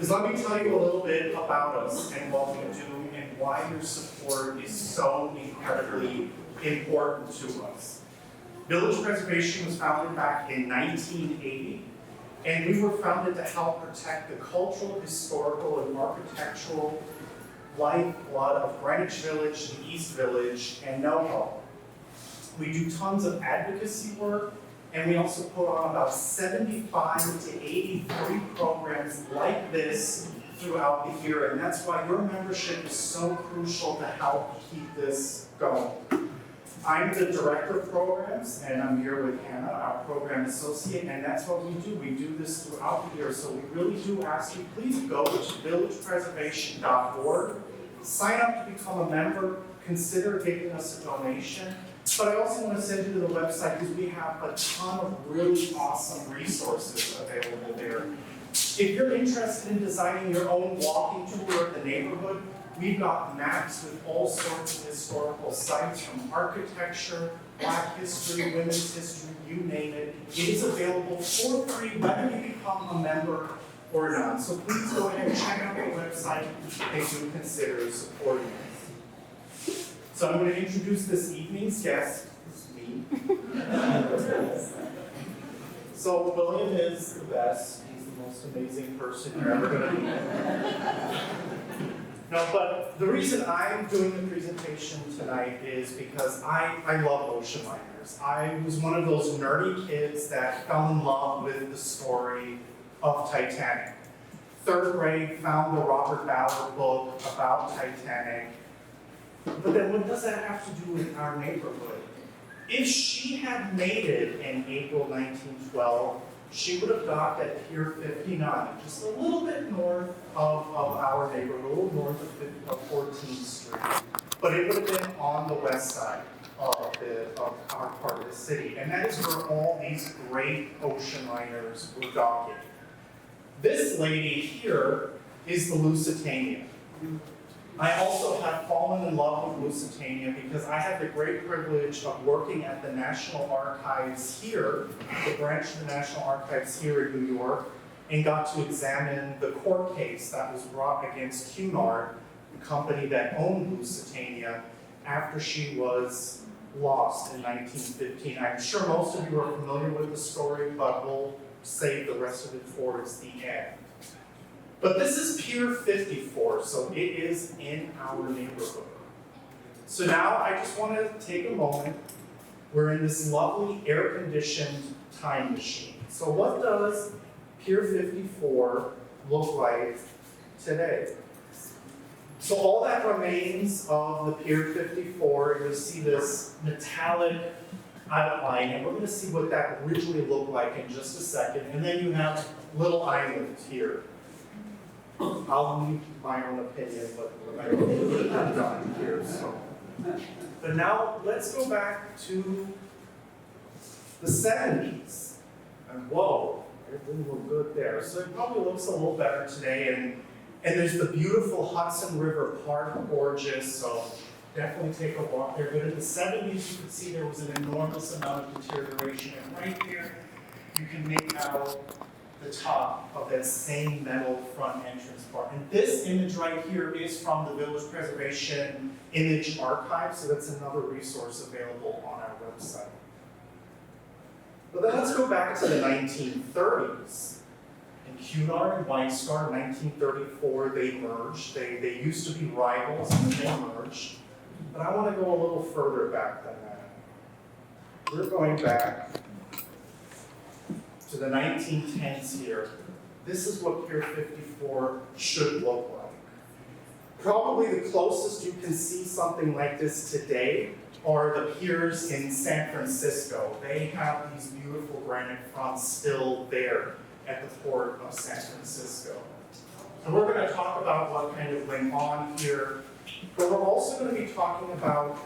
Because let me tell you a little bit about us and what we do and why your support is so incredibly important to us. Village Preservation was founded back in 1980, and we were founded to help protect the cultural, historical, and architectural lifeblood of Greenwich Village, the East Village, and NoHo. We do tons of advocacy work, and we also put on about 75 to 80 free programs like this throughout the year, and that's why your membership is so crucial to help keep this going. I'm the director of programs, and I'm here with Hannah, our program associate, and that's what we do. We do this throughout the year, so we really do ask you, please go to villagepreservation.org, sign up to become a member, consider giving us a donation. But I also want to send you to the website because we have a ton of really awesome resources available there. If you're interested in designing your own walking tour of the neighborhood, we've got maps with all sorts of historical sites from architecture, Black history, women's history, you name it. It is available for free whether you become a member or not. So please go ahead and check out the website if you consider supporting us. So I'm going to introduce this evening's guest. It's me. So William is the best. He's the most amazing person you're ever going to meet. No, but the reason I'm doing the presentation tonight is because I love ocean liners. I was one of those nerdy kids that fell in love with the story of Titanic. Third grade, found the Robert Ballard book about Titanic. But then what does that have to do with our neighborhood? If she had made it in April 1912, she would have docked at Pier 59, just a little bit north of our neighborhood, a little north of 14th Street. But it would have been on the west side of our part of the city. And that is where all these great ocean liners were docking. This lady here is the Lusitania. I also have fallen in love with Lusitania because I had the great privilege of working at the National Archives here, the branch of the National Archives here in New York, and got to examine the court case that was brought against Cunard, the company that owned Lusitania, after she was lost in 1915. I'm sure most of you are familiar with the story, but we'll save the rest of it towards the end. But this is Pier 54, so it is in our neighborhood. So now I just want to take a moment. We're in this lovely air-conditioned time machine. So what does Pier 54 look like today? So all that remains of the Pier 54, you'll see this metallic outline, and we're going to see what that originally looked like in just a second. And then you have little islands here. I'll leave my own opinion, but I don't put it on here. So. But now let's go back to the 70s. And whoa, it didn't look good there. So it probably looks a little better today. And there's the beautiful Hudson River Park, gorgeous. So definitely take a walk there. But in the 70s, you can see there was an enormous amount of deterioration. And right here, you can make out the top of that same metal front entrance part. And this image right here is from the Village Preservation Image Archive, so that's another resource available on our website. But then let's go back to the 1930s. In Cunard and White Star, 1934, they merged. They used to be rivals, and then they merged. But I want to go a little further back than that. We're going back to the 1910s here. This is what Pier 54 should look like. Probably the closest you can see something like this today are the piers in San Francisco. They have these beautiful granite fronts still there at the port of San Francisco. And we're going to talk about what kind of went on here, but we're also going to be talking about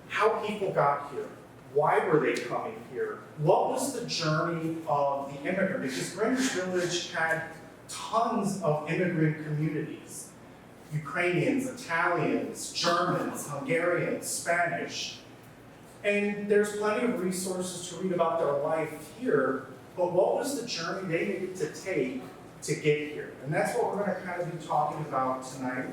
how people got here. Why were they coming here? What was the journey of the immigrant? Because Greenwich Village had tons of immigrant communities. Ukrainians, Italians, Germans, Hungarians, Spanish. And there's plenty of resources to read about their life here, but what was the journey they needed to take to get here. And that's what we're going to kind of be talking about tonight.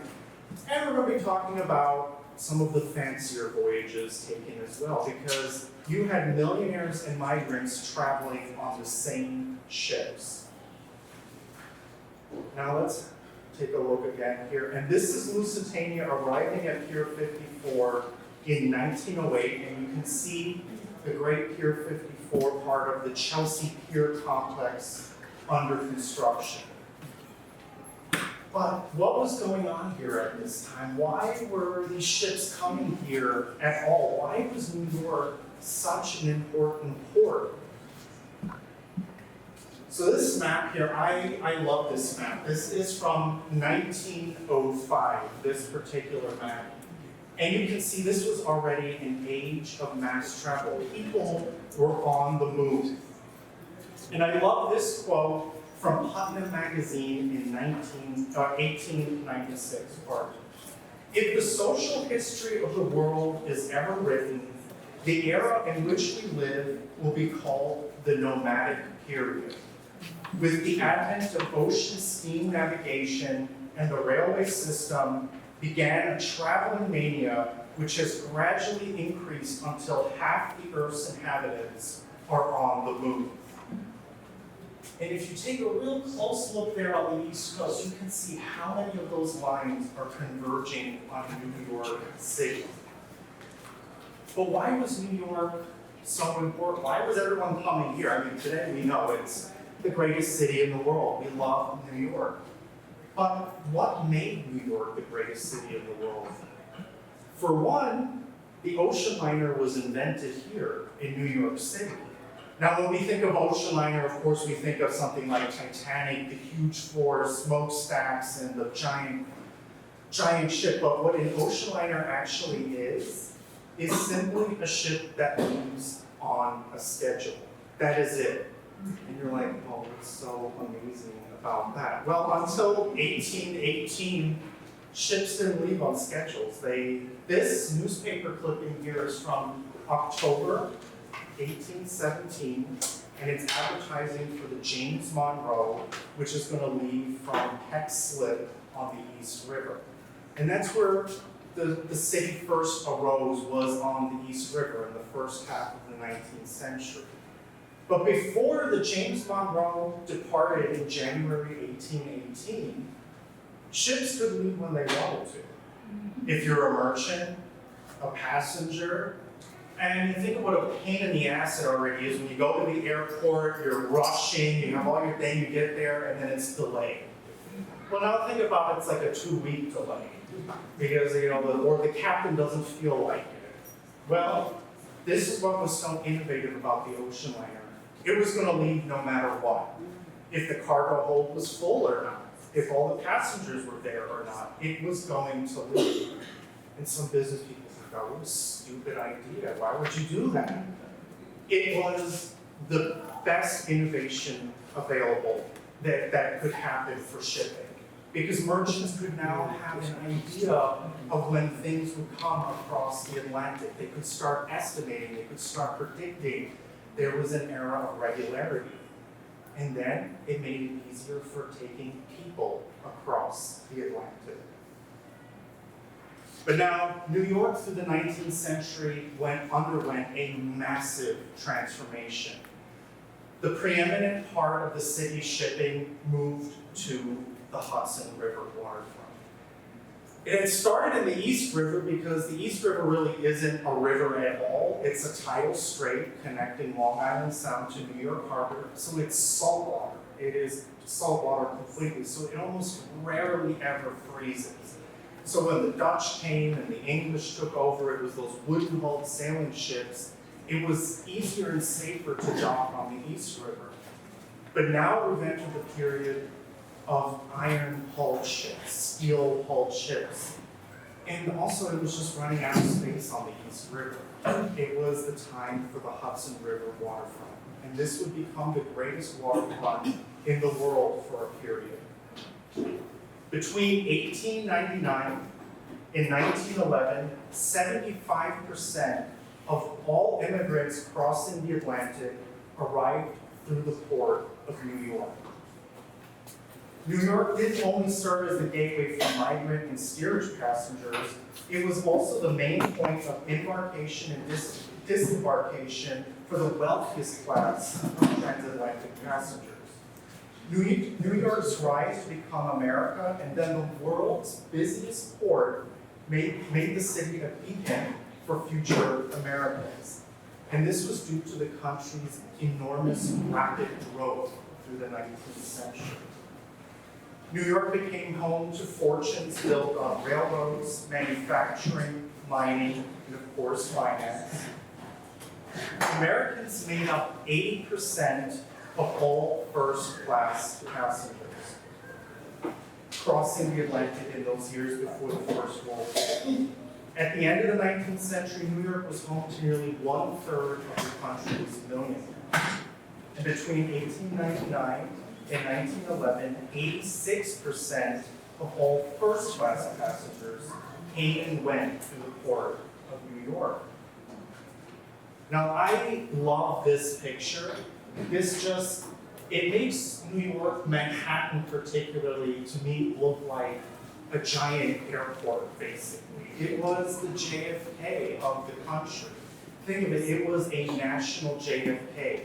And we're going to be talking about some of the fancier voyages taken as well, because you had millionaires and migrants traveling on the same ships. Now let's take a look again here. And this is Lusitania arriving at Pier 54 in 1908, and you can see the great Pier 54 part of the Chelsea Pier complex under construction. But what was going on here at this time? Why were these ships coming here at all? Why was New York such an important port? So this map here, I love this map. This is from 1905, this particular map. And you can see this was already an age of mass travel. People were on the move. And I love this quote from Putnam magazine in 1896. If the social history of the world is ever written, the era in which we live will be called the nomadic period. With the advent of ocean steam navigation and the railway system, began a traveling mania which has gradually increased until half the Earth's inhabitants are on the move. And if you take a real close look there on the East Coast, you can see how many of those lines are converging on New York City. But why was New York so important? Why was everyone coming here? I mean, today we know it's the greatest city in the world. We love New York. But what made New York the greatest city in the world? For one, the ocean liner was invented here in New York City. Now, when we think of ocean liner, of course, we think of something like Titanic, the huge floors, smokestacks, and the giant ship. But what an ocean liner actually is simply a ship that moves on a schedule. That is it. And you're like, oh, what's so amazing about that? Well, until 1818, ships didn't leave on schedules. This newspaper clipping here is from October 1817, and it's advertising for the James Monroe, which is going to leave from Peck Slip on the East River. And that's where the city first arose, was on the East River in the first half of the 19th century. But before the James Monroe departed in January 1818, ships could leave when they wanted to. If you're a merchant, a passenger, and you think of what a pain in the ass it already is when you go to the airport, you're rushing, you have all your thing, you get there, and then it's delayed. Well, now think about it's like a 2-week delay, because or the captain doesn't feel like it. Well, this is what was so innovative about the ocean liner. It was going to leave no matter what. If the cargo hold was full or not, if all the passengers were there or not, it was going to leave. And some business people think, oh, what a stupid idea. Why would you do that? It was the best innovation available that could happen for shipping. Because merchants could now have an idea of when things would come across the Atlantic. They could start estimating, they could start predicting. There was an era of regularity. And then it made it easier for taking people across the Atlantic. But now, New York through the 19th century underwent a massive transformation. The preeminent part of the city's shipping moved to the Hudson River waterfront. It had started in the East River because the East River really isn't a river at all. It's a tidal strait connecting Long Island Sound to New York Harbor, so it's saltwater. It is saltwater completely, so it almost rarely ever freezes. So when the Dutch came and the English took over, it was those wooden-hulled sailing ships. It was easier and safer to dock on the East River. But now we've entered the period of iron-hulled ships, steel-hulled ships. And also it was just running out of space on the East River. It was the time for the Hudson River waterfront. And this would become the greatest waterfront in the world for a period. Between 1899 and 1911, 75% of all immigrants crossing the Atlantic arrived through the port of New York. New York didn't only serve as the gateway for migrant and steerage passengers, it was also the main point of embarkation and disembarkation for the wealthiest class of transatlantic passengers. New York's rise to become America and then the world's busiest port made the city a beacon for future Americans. And this was due to the country's enormous rapid growth through the 19th century. New York became home to fortunes built on railroads, manufacturing, mining, and of course, finance. Americans made up 80% of all first-class passengers, crossing the Atlantic in those years before the First World War. At the end of the 19th century, New York was home to nearly 1/3 of the country's millionaires. And between 1899 and 1911, 86% of all first-class passengers came and went through the port of New York. Now, I love this picture. It makes New York, Manhattan particularly, to me, look like a giant airport, basically. It was the JFK of the country. Think of it, it was a national JFK.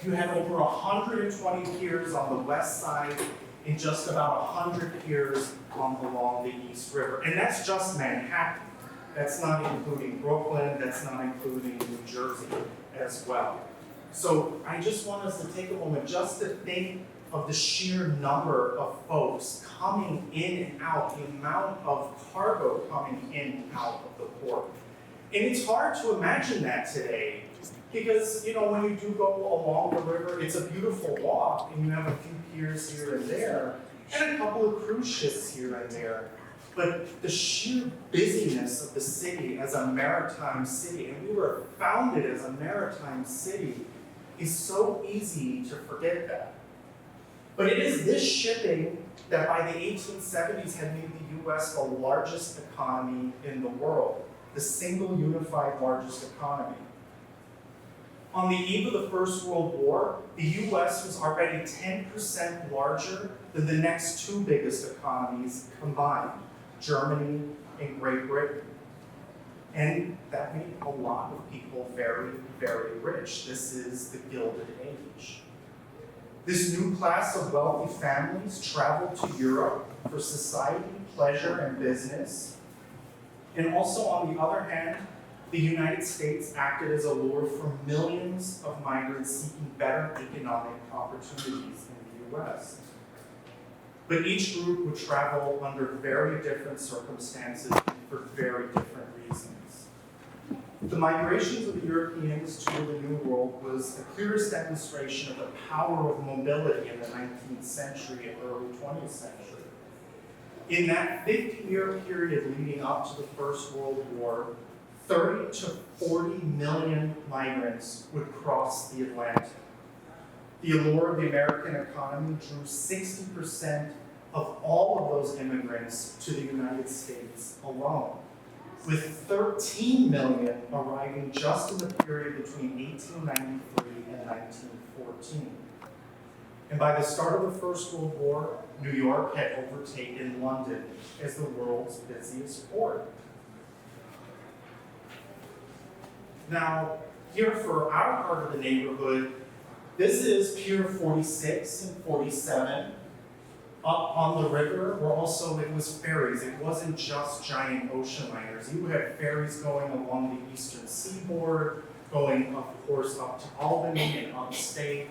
You had over 120 piers on the west side and just about 100 piers along the East River. And that's just Manhattan. That's not including Brooklyn, that's not including New Jersey as well. So I just want us to take a moment just to think of the sheer number of folks coming in and out, the amount of cargo coming in and out of the port. And it's hard to imagine that today because, when you do go along the river, it's a beautiful walk and you have a few piers here and there and a couple of cruise ships here and there. But the sheer busyness of the city as a maritime city, and we were founded as a maritime city, is so easy to forget that. But it is this shipping that by the 1870s had made the US the largest economy in the world, the single unified largest economy. On the eve of the First World War, the US was already 10% larger than the next two biggest economies combined, Germany and Great Britain. And that made a lot of people very, very rich. This is the Gilded Age. This new class of wealthy families traveled to Europe for society, pleasure, and business. And also, on the other hand, the United States acted as a lure for millions of migrants seeking better economic opportunities in the US. But each group would travel under very different circumstances for very different reasons. The migrations of the Europeans to the New World was the clearest demonstration of the power of mobility in the 19th century and early 20th century. In that 50-year period leading up to the First World War, 30 to 40 million migrants would cross the Atlantic. The allure of the American economy drew 60% of all of those immigrants to the United States alone, with 13 million arriving just in the period between 1893 and 1914. And by the start of the First World War, New York had overtaken London as the world's busiest port. Now, here for our part of the neighborhood, this is Pier 46 and 47. Up on the river it was ferries. It wasn't just giant ocean liners. You had ferries going along the eastern seaboard, going, of course, up to Albany and upstate.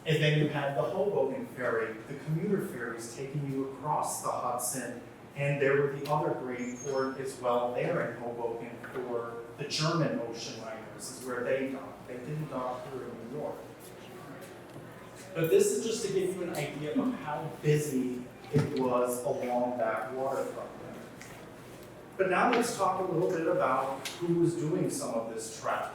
And then you had the Hoboken ferry, the commuter ferries taking you across the Hudson. And there were the other great port as well there in Hoboken for the German ocean liners, is where they docked. They didn't dock here in New York. But this is just to give you an idea of how busy it was along that waterfront. But now let's talk a little bit about who was doing some of this travel.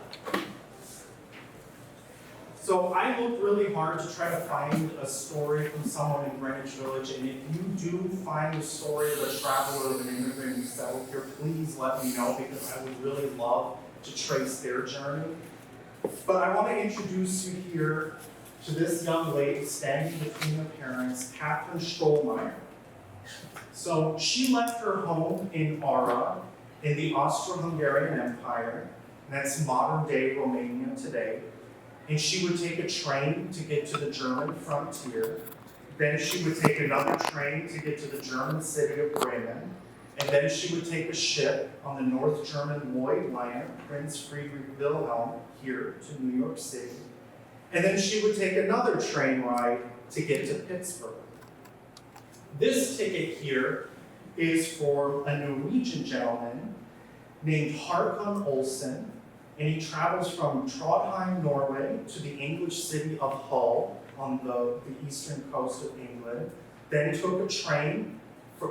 So I looked really hard to try to find a story from someone in Greenwich Village, and if you do find a story of a traveler or an immigrant who settled here, please let me know, because I would really love to trace their journey. But I want to introduce you here to this young lady standing between her parents, Catherine Stollmeyer. So she left her home in Ara in the Austro-Hungarian Empire, and that's modern-day Romania today. And she would take a train to get to the German frontier. Then she would take another train to get to the German city of Bremen. And then she would take a ship on the North German Lloyd liner, Prince Friedrich Wilhelm, here to New York City. And then she would take another train ride to get to Pittsburgh. This ticket here is for a Norwegian gentleman named Håkon Olsen, and he travels from Trondheim, Norway, to the English city of Hull on the eastern coast of England, then took a train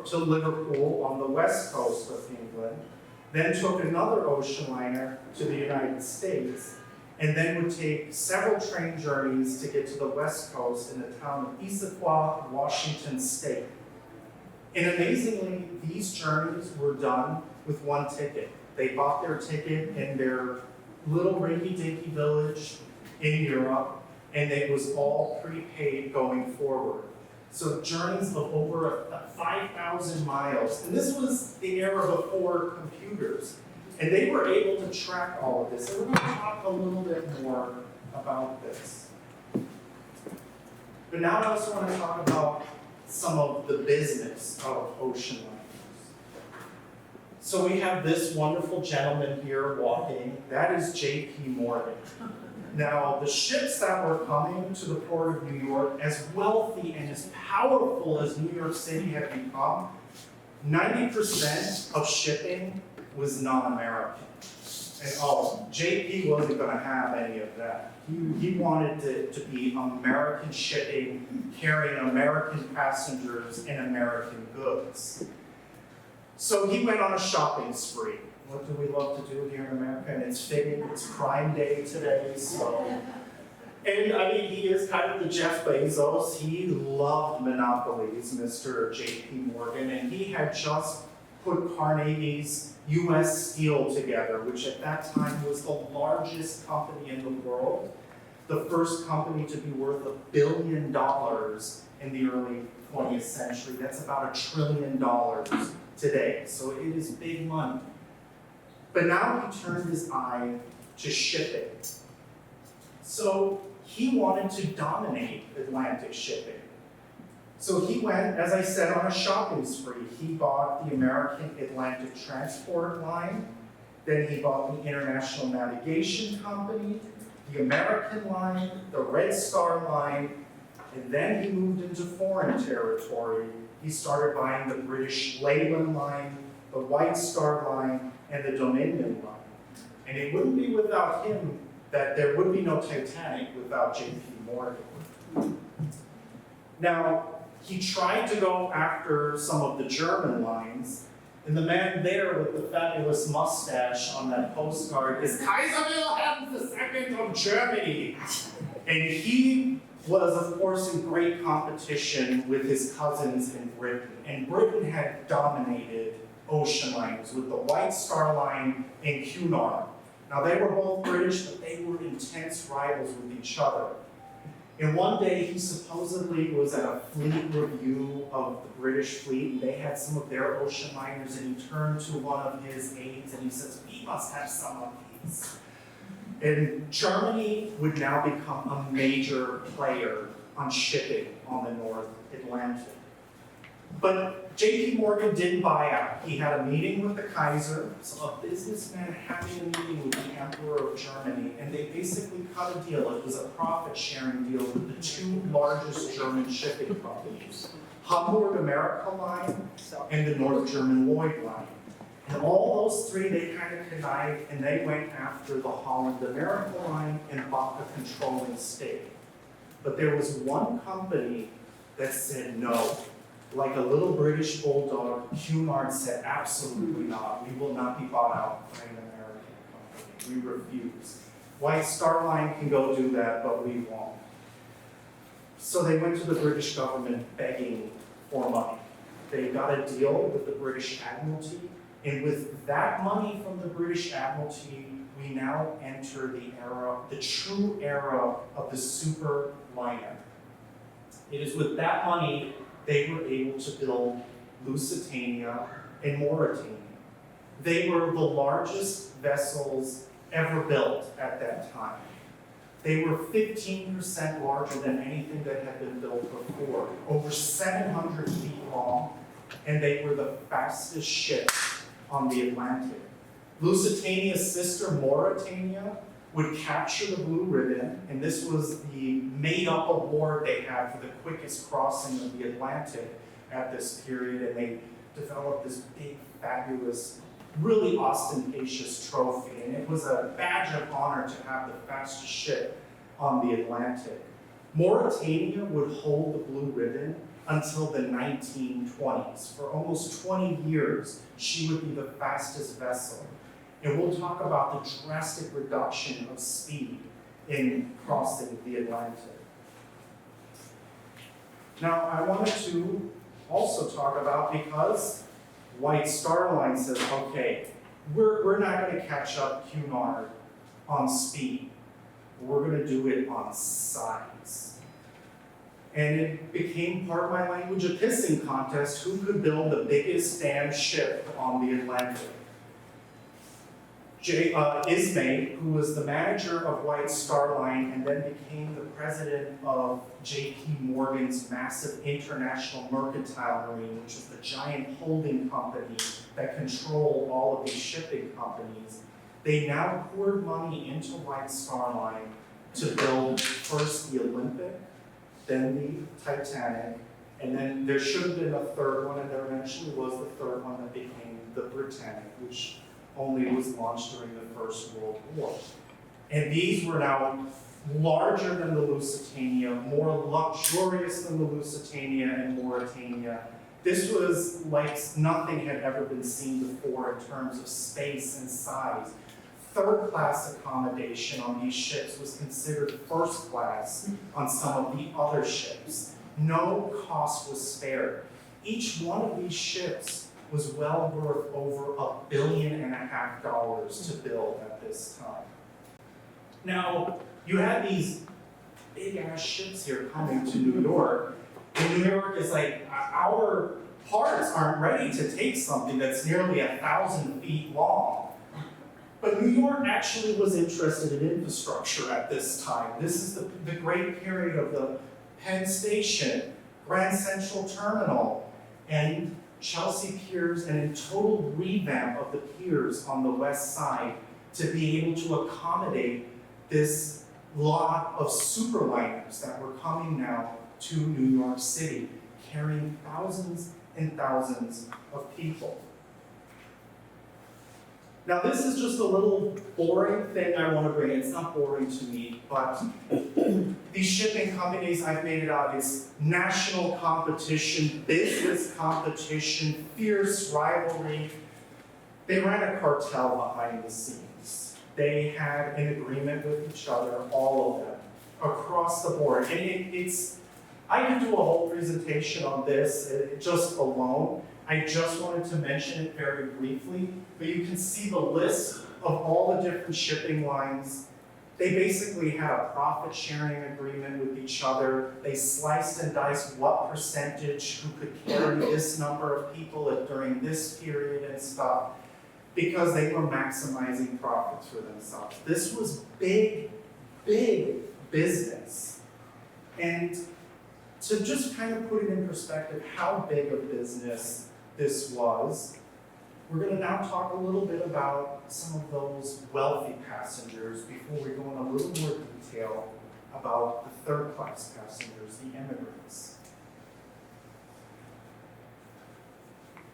to Liverpool on the west coast of England, then took another ocean liner to the United States, and then would take several train journeys to get to the west coast in the town of Issaquah, Washington State. And amazingly, these journeys were done with one ticket. They bought their ticket in their little rinky-dinky village in Europe, and it was all prepaid going forward. So journeys of over 5,000 miles. And this was the era before computers. And they were able to track all of this. And we're going to talk a little bit more about this. But now I also want to talk about some of the business of ocean liners. So we have this wonderful gentleman here walking. That is J.P. Morgan. Now, the ships that were coming to the port of New York, as wealthy and as powerful as New York City had become, 90% of shipping was non-American. And JP wasn't going to have any of that. He wanted it to be American shipping, carrying American passengers and American goods. So he went on a shopping spree. What do we love to do here in America? And it's fitting, it's Prime Day today, so. And I mean, he is kind of the Jeff Bezos. He loved monopolies, Mr. J.P. Morgan, and he had just put Carnegie's U.S. Steel together, which at that time was the largest company in the world, the first company to be worth $1 billion in the early 20th century. That's about $1 trillion today, so it is big money. But now he turned his eye to shipping. So he wanted to dominate Atlantic shipping. So he went, as I said, on a shopping spree. He bought the American Atlantic Transport Line, then he bought the International Navigation Company, the American Line, the Red Star Line, and then he moved into foreign territory. He started buying the British Leyland Line, the White Star Line, and the Dominion Line. And it wouldn't be without him that there would be no Titanic without J.P. Morgan. Now, he tried to go after some of the German lines, and the man there with the fabulous mustache on that postcard is Kaiser Wilhelm II of Germany. And he was, of course, in great competition with his cousins in Britain. And Britain had dominated ocean liners with the White Star Line and Cunard. Now, they were both British, but they were intense rivals with each other. And one day, he supposedly was at a fleet review of the British fleet, and they had some of their ocean liners, and he turned to one of his aides, and he says, "We must have some of these." And Germany would now become a major player on shipping on the North Atlantic. But J.P. Morgan didn't buy out. He had a meeting with the Kaiser, so a businessman having a meeting with the Emperor of Germany, and they basically cut a deal. It was a profit-sharing deal with the two largest German shipping companies, Hamburg America Line and the North German Lloyd Line. And all those three, they kind of connived, and they went after the Holland America Line and bought a controlling stake. But there was one company that said no. Like a little British bulldog, Cunard said, absolutely not. We will not be bought out by an American company. We refuse. White Star Line can go do that, but we won't. So they went to the British government begging for money. They got a deal with the British Admiralty, and with that money from the British Admiralty, we now enter the true era of the super liner. It is with that money they were able to build Lusitania and Mauritania. They were the largest vessels ever built at that time. They were 15% larger than anything that had been built before, over 700 feet long, and they were the fastest ships on the Atlantic. Lusitania's sister, Mauritania, would capture the Blue Ribbon, and this was the made-up award they had for the quickest crossing of the Atlantic at this period, and they developed this big, fabulous, really ostentatious trophy, and it was a badge of honor to have the fastest ship on the Atlantic. Mauritania would hold the Blue Ribbon until the 1920s. For almost 20 years, she would be the fastest vessel. And we'll talk about the drastic reduction of speed in crossing the Atlantic. Now, I wanted to also talk about, because White Star Line says, okay, we're not going to catch up Cunard on speed. We're going to do it on size. And it became part of my language a pissing contest, who could build the biggest damn ship on the Atlantic. Ismay, who was the manager of White Star Line and then became the president of J.P. Morgan's massive international mercantile marine, which is the giant holding company that controlled all of these shipping companies, they now poured money into White Star Line to build first the Olympic, then the Titanic, and then there should have been a third one, and there eventually was the third one that became the Britannic, which only was launched during the First World War. And these were now larger than the Lusitania, more luxurious than the Lusitania and Mauritania. This was like nothing had ever been seen before in terms of space and size. Third-class accommodation on these ships was considered first class on some of the other ships. No cost was spared. Each one of these ships was well worth over $1.5 billion to build at this time. Now, you had these big-ass ships here coming to New York, and New York is like, our parts aren't ready to take something that's nearly 1,000 feet long. But New York actually was interested in infrastructure at this time. This is the great period of the Penn Station, Grand Central Terminal, and Chelsea Piers, and a total revamp of the piers on the west side to be able to accommodate this lot of superliners that were coming now to New York City, carrying thousands and thousands of people. Now, this is just a little boring thing I want to bring. It's not boring to me, but these shipping companies, I've made it out, it's national competition, business competition, fierce rivalry. They ran a cartel behind the scenes. They had an agreement with each other, all of them, across the board. And I could do a whole presentation on this just alone. I just wanted to mention it very briefly, but you can see the list of all the different shipping lines. They basically had a profit-sharing agreement with each other. They sliced and diced what percentage, who could carry this number of people during this period and stuff, because they were maximizing profits for themselves. This was big, big business. And to just kind of put it in perspective how big a business this was, we're going to now talk a little bit about some of those wealthy passengers before we go in a little more detail about the third-class passengers, the immigrants.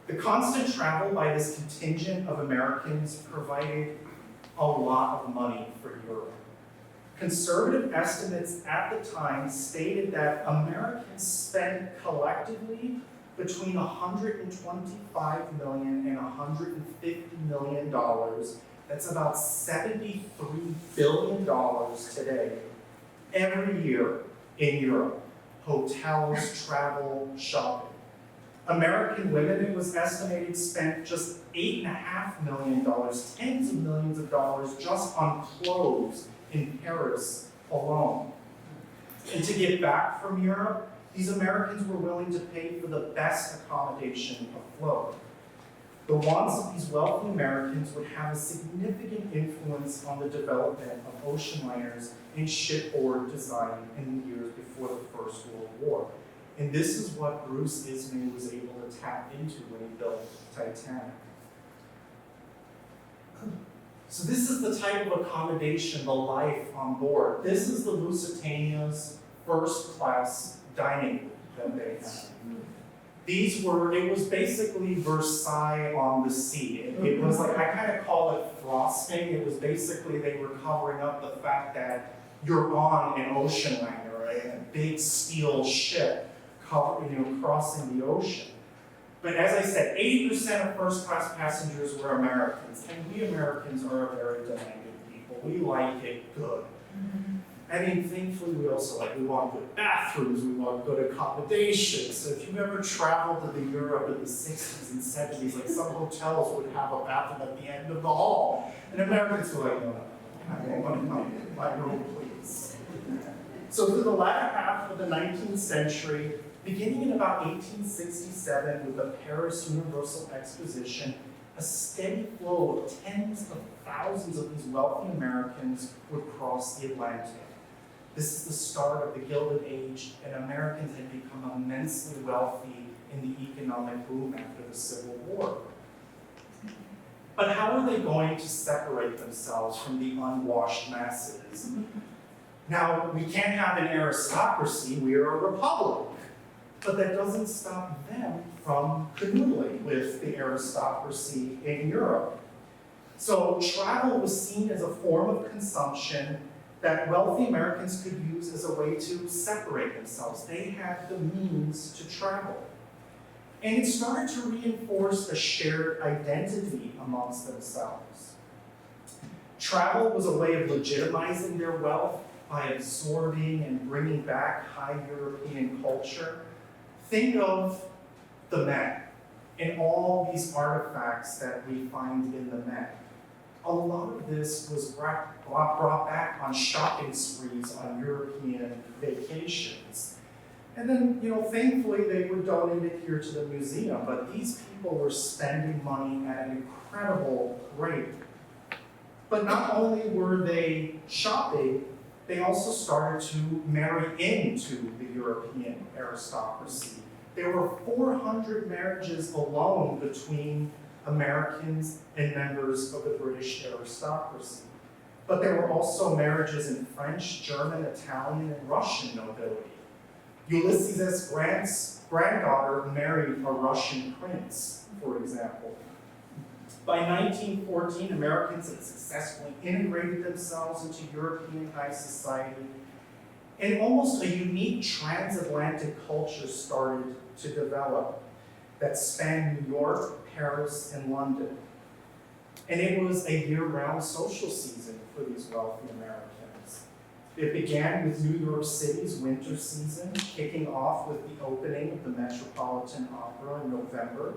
The constant travel by this contingent of Americans provided a lot of money for Europe. Conservative estimates at the time stated that Americans spent collectively between $125 million and $150 million. That's about $73 billion today, every year in Europe. Hotels, travel, shopping. American women, it was estimated, spent just $8.5 million, tens of millions of dollars just on clothes in Paris alone. And to get back from Europe, these Americans were willing to pay for the best accommodation afloat. The wants of these wealthy Americans would have a significant influence on the development of ocean liners and shipboard design in the years before the First World War. And this is what Bruce Ismay was able to tap into when he built Titanic. So this is the type of accommodation, the life on board. This is the Lusitania's first-class dining that they had. It was basically Versailles on the sea. It was like, I kind of call it frosting. It was basically, they were covering up the fact that you're on an ocean liner, right? A big steel ship crossing the ocean. But as I said, 80% of first-class passengers were Americans, and we Americans are a very demanding people. We like it good. I mean, thankfully, we want good bathrooms, we want good accommodations. So if you've ever traveled to the Europe in the 60s and 70s, like some hotels would have a bathroom at the end of the hall. And Americans were like, no, I want to come in my room, please. So through the latter half of the 19th century, beginning in about 1867 with the Paris Universal Exposition, a steady flow of tens of thousands of these wealthy Americans would cross the Atlantic. This is the start of the Gilded Age, and Americans had become immensely wealthy in the economic boom after the Civil War. But how are they going to separate themselves from the unwashed masses? Now, we can't have an aristocracy, we are a republic. But that doesn't stop them from canoodling with the aristocracy in Europe. So travel was seen as a form of consumption that wealthy Americans could use as a way to separate themselves. They had the means to travel. And it started to reinforce a shared identity amongst themselves. Travel was a way of legitimizing their wealth by absorbing and bringing back high European culture. Think of the Met and all these artifacts that we find in the Met. A lot of this was brought back on shopping sprees on European vacations. And then, thankfully they were donated here to the museum, but these people were spending money at an incredible rate. But not only were they shopping, they also started to marry into the European aristocracy. There were 400 marriages alone between Americans and members of the British aristocracy. But there were also marriages in French, German, Italian, and Russian nobility. Ulysses S. Grant's granddaughter married a Russian prince, for example. By 1914, Americans had successfully integrated themselves into European high society, and almost a unique transatlantic culture started to develop that spanned New York, Paris, and London. And it was a year-round social season for these wealthy Americans. It began with New York City's winter season, kicking off with the opening of the Metropolitan Opera in November,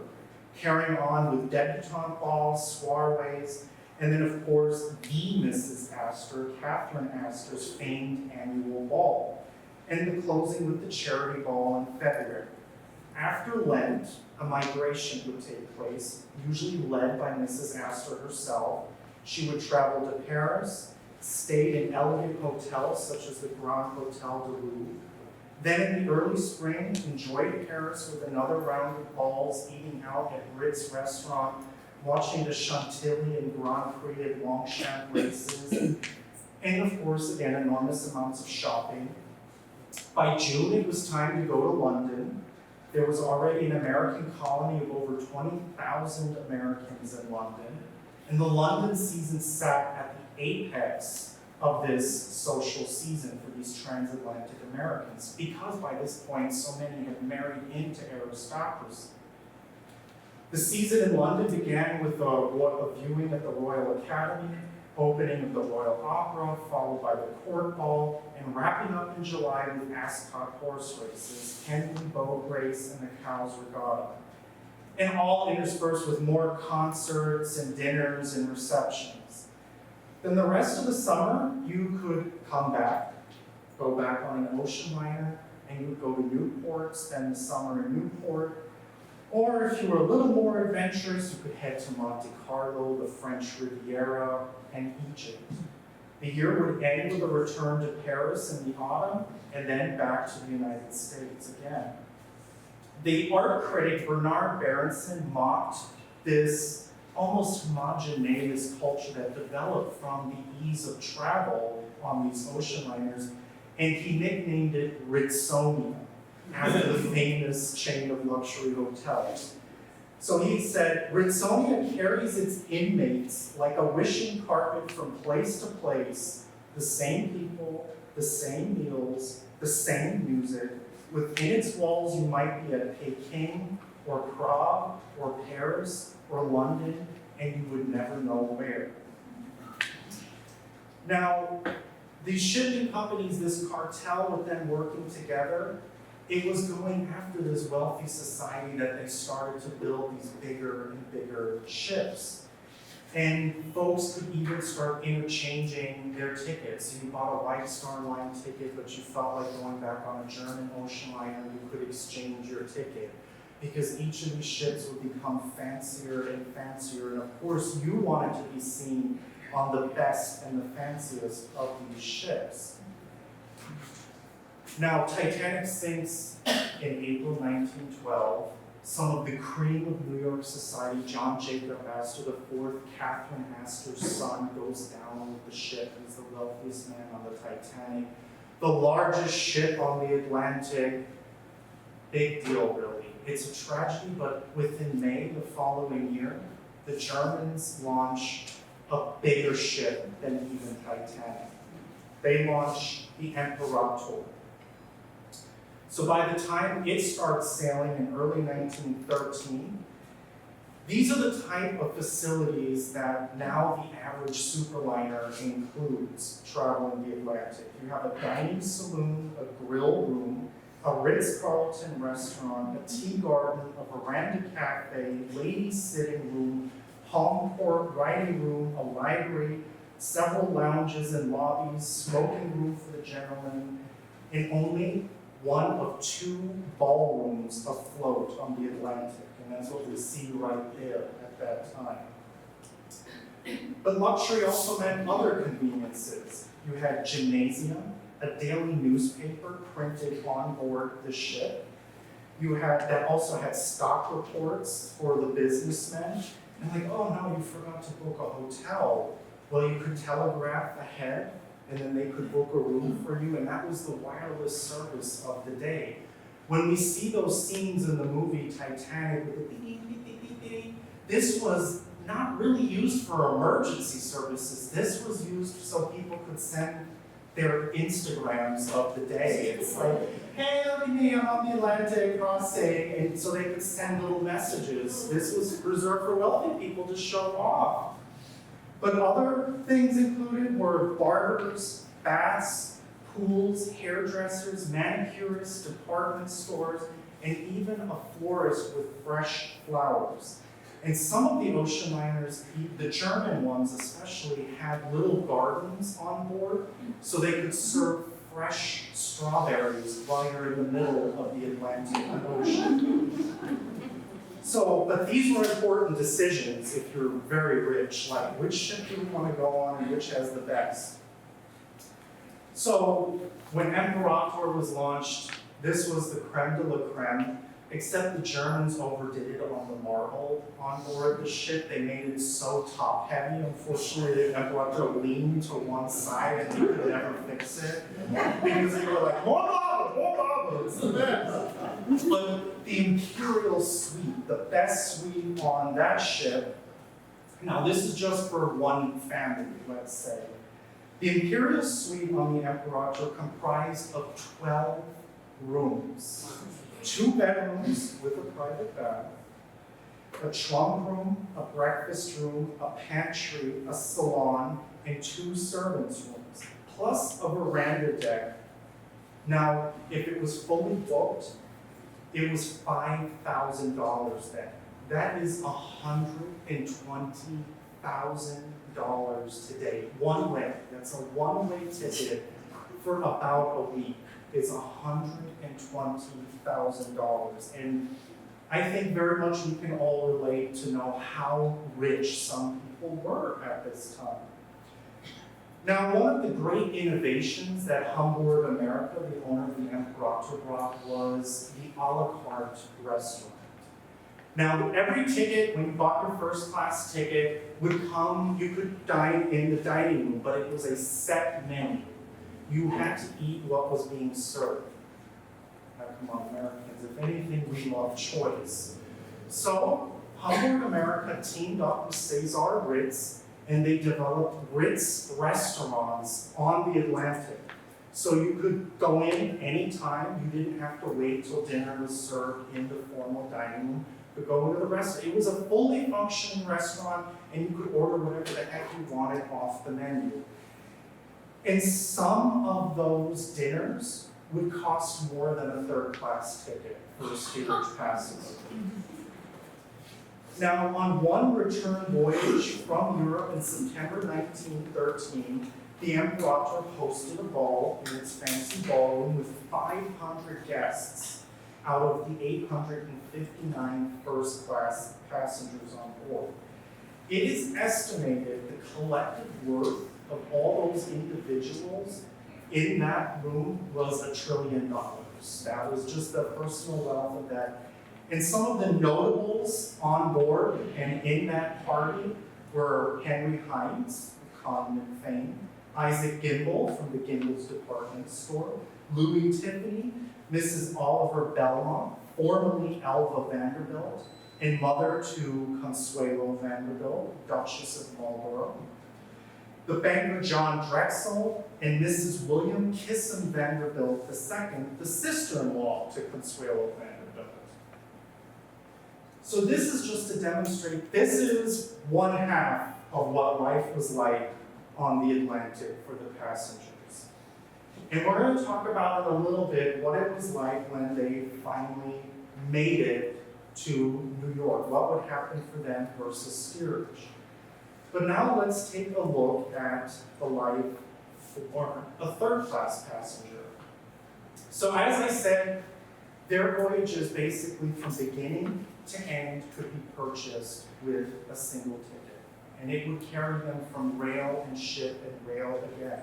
carrying on with debutante balls, soirees, and then, of course, the Mrs. Astor, Catherine Astor's famed annual ball, and the closing with the charity ball in February. After Lent, a migration would take place, usually led by Mrs. Astor herself. She would travel to Paris, stayed in elegant hotels such as the Grand Hotel de Louvre. Then in the early spring, enjoyed Paris with another round of balls, eating out at Ritz restaurant, watching the Chantilly and Grand Prix at Longchamp races, and of course, again, enormous amounts of shopping. By June, it was time to go to London. There was already an American colony of over 20,000 Americans in London, and the London season sat at the apex of this social season for these transatlantic Americans, because by this point, so many had married into aristocracy. The season in London began with a viewing at the Royal Academy, opening of the Royal Opera, followed by the Court Ball, and wrapping up in July with Ascot horse races, Henley Boat Race, and the Cowes Regatta. And all interspersed with more concerts and dinners and receptions. Then the rest of the summer, you could come back go back on an ocean liner, and you would go to Newport, spend the summer in Newport. Or if you were a little more adventurous, you could head to Monte Carlo, the French Riviera, and Egypt. The year would end with a return to Paris in the autumn, and then back to the United States again. The art critic Bernard Berenson mocked this almost homogeneous culture that developed from the ease of travel on these ocean liners, and he nicknamed it Ritsonia, after the famous chain of luxury hotels. So he said, Ritsonia carries its inmates like a wishing carpet from place to place, the same people, the same meals, the same music. Within its walls, you might be at Peking, or Prague, or Paris, or London, and you would never know where. Now, these shipping companies, this cartel with them working together, it was going after this wealthy society that they started to build these bigger and bigger ships. And folks could even start interchanging their tickets. So you bought a White Star Line ticket, but you felt like going back on a German ocean liner, you could exchange your ticket. Because each of these ships would become fancier and fancier. And of course, you wanted to be seen on the best and the fanciest of these ships. Now, Titanic sinks in April 1912. Some of the cream of New York society, John Jacob Astor IV, Catherine Astor's son, goes down with the ship. He's the wealthiest man on the Titanic. The largest ship on the Atlantic. Big deal, really. It's a tragedy, but within May the following year, the Germans launch a bigger ship than even Titanic. They launch the Imperator. So by the time it starts sailing in early 1913, these are the type of facilities that now the average superliner includes traveling the Atlantic. You have a dining saloon, a grill room, a Ritz-Carlton restaurant, a tea garden, a veranda cafe, ladies' sitting room, home court, writing room, a library, several lounges and lobbies, smoking room for the gentlemen, and only one of two ballrooms afloat on the Atlantic. And that's what we see right there at that time. But luxury also meant other conveniences. You had gymnasium, a daily newspaper printed on board the ship. That also had stock reports for the businessmen. And like, oh no, you forgot to book a hotel. Well, you could telegraph ahead, and then they could book a room for you, and that was the wireless service of the day. When we see those scenes in the movie Titanic with the ding, ding, ding, ding, ding, this was not really used for emergency services. This was used so people could send their Instagrams of the day. It's like, hey, look at me, I'm on the Atlantic crossing, and so they could send little messages. This was reserved for wealthy people to show off. But other things included were barbers, baths, pools, hairdressers, manicurists, department stores, and even a florist with fresh flowers. And some of the ocean liners, the German ones especially, had little gardens on board so they could serve fresh strawberries while you're in the middle of the Atlantic Ocean. So, but these were important decisions if you're very rich, like which ship do you want to go on and which has the best. So, when Imperator was launched, this was the creme de la creme, except the Germans overdid it on the marble on board the ship. They made it so top-heavy. Unfortunately, the Imperator leaned to one side and you could never fix it. Because they were like, more marble, it's the best. But the Imperial Suite, the best suite on that ship, now this is just for one family, let's say. The Imperial Suite on the Imperator comprised of 12 rooms. 2 bedrooms with a private bath, a trunk room, a breakfast room, a pantry, a salon, and 2 servants' rooms, plus a veranda deck. Now, if it was fully booked, it was $5,000 then. That is $120,000 today. One way. That's a one-way ticket for about a week is $120,000. And I think very much we can all relate to know how rich some people were at this time. Now, one of the great innovations that Hamburg America, the owner of the Imperator, brought was the a la carte restaurant. Now, every ticket, when you bought your first class ticket, would come, you could dine in the dining room, but it was a set menu. You had to eat what was being served. Now, come on, Americans, if anything, we love choice. So, Hamburg America teamed up with Cesar Ritz, and they developed Ritz restaurants on the Atlantic. So you could go in anytime. You didn't have to wait till dinner was served in the formal dining room. You could go into the restaurant. It was a fully functioning restaurant, and you could order whatever the heck you wanted off the menu. And some of those dinners would cost more than a third-class ticket for a steerage passenger. Now, on one return voyage from Europe in September 1913, the Imperator hosted a ball in its fancy ballroom with 500 guests out of the 859 first-class passengers on board. It is estimated the collective worth of all those individuals in that room was $1 trillion. That was just the personal wealth of that. And some of the notables on board and in that party were Henry Hines, of condiment fame, Isaac Gimbel from the Gimbel's department store, Louis Tiffany, Mrs. Oliver Belmont, formerly Alva Vanderbilt, and mother to Consuelo Vanderbilt, Duchess of Marlborough, the banker John Drexel, and Mrs. William Kissam Vanderbilt II, the sister-in-law to Consuelo Vanderbilt. So this is just to demonstrate, this is one half of what life was like on the Atlantic for the passengers. And we're going to talk about in a little bit what it was like when they finally made it to New York, what would happen for them versus steerage. But now let's take a look at the life for a third-class passenger. So as I said, their voyages basically from beginning to end could be purchased with a single ticket. And it would carry them from rail and ship and rail again.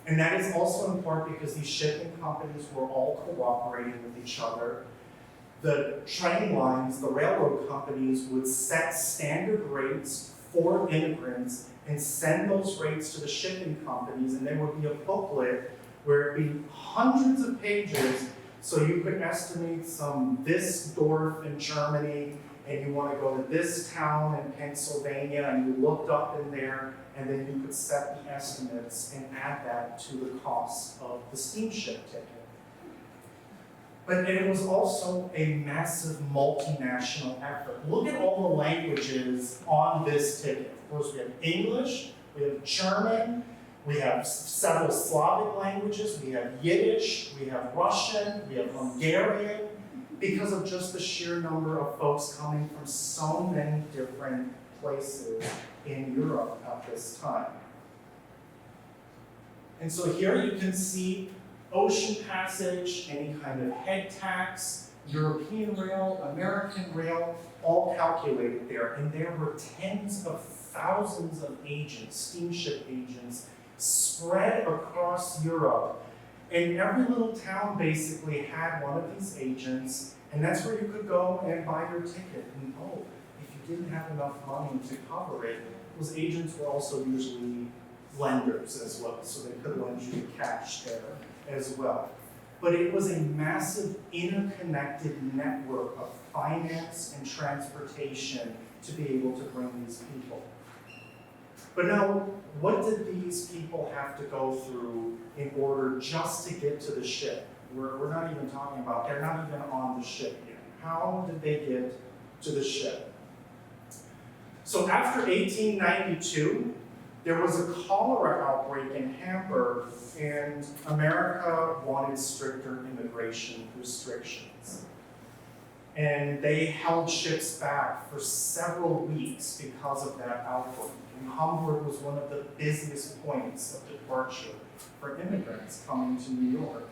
And that is also in part because these shipping companies were all cooperating with each other. The train lines, the railroad companies would set standard rates for immigrants and send those rates to the shipping companies, and there would be a booklet where it'd be hundreds of pages. So you could estimate this Dorf in Germany, and you want to go to this town in Pennsylvania, and you looked up in there, and then you could set the estimates and add that to the cost of the steamship ticket. But it was also a massive multinational effort. Look at all the languages on this ticket. Of course, we have English, we have German, we have several Slavic languages, we have Yiddish, we have Russian, we have Hungarian, because of just the sheer number of folks coming from so many different places in Europe at this time. And so here you can see ocean passage, any kind of head tax, European rail, American rail, all calculated there. And there were tens of thousands of agents, steamship agents, spread across Europe. And every little town basically had one of these agents, and that's where you could go and buy your ticket. And if you didn't have enough money to cover it, those agents were also usually lenders as well, so they could lend you cash there as well. But it was a massive interconnected network of finance and transportation to be able to bring these people. But now, what did these people have to go through in order just to get to the ship? We're not even talking about, they're not even on the ship yet. How did they get to the ship? So after 1892, there was a cholera outbreak in Hamburg, and America wanted stricter immigration restrictions. And they held ships back for several weeks because of that outbreak. And Hamburg was one of the busiest points of departure for immigrants coming to New York.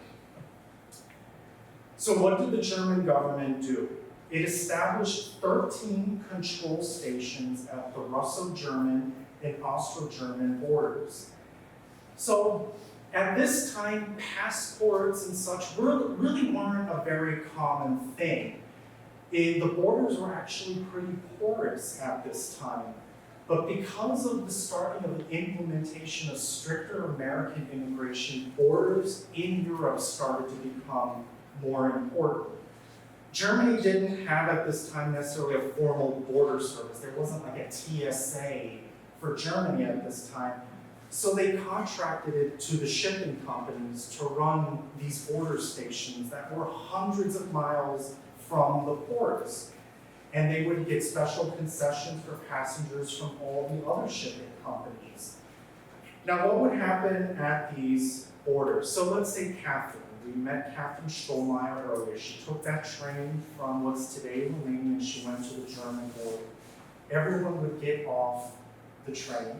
So what did the German government do? It established 13 control stations at the Russo-German and Austro-German borders. So at this time, passports and such really weren't a very common thing. The borders were actually pretty porous at this time. But because of the starting of the implementation of stricter American immigration, borders in Europe started to become more important. Germany didn't have at this time necessarily a formal border service. There wasn't like a TSA for Germany at this time. So they contracted it to the shipping companies to run these border stations that were hundreds of miles from the ports. And they would get special concessions for passengers from all the other shipping companies. Now, what would happen at these borders? So let's say Catherine. We met Catherine Stollmeyer earlier. She took that train from what's today Romania and she went to the German border. Everyone would get off the train.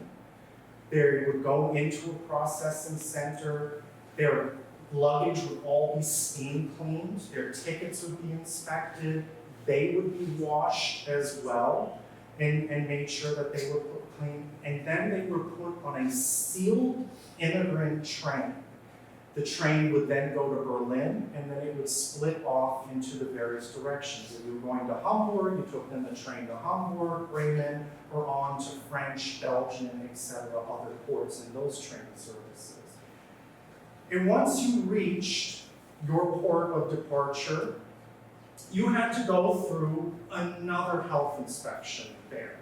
They would go into a processing center. Their luggage would all be steam cleaned. Their tickets would be inspected. They would be washed as well and made sure that they were put clean. And then they were put on a sealed immigrant train. The train would then go to Berlin, and then it would split off into the various directions. If you were going to Hamburg, you took then the train to Hamburg, Bremen, or on to French, Belgian, etc., other ports in those train services. And once you reached your port of departure, you had to go through another health inspection there.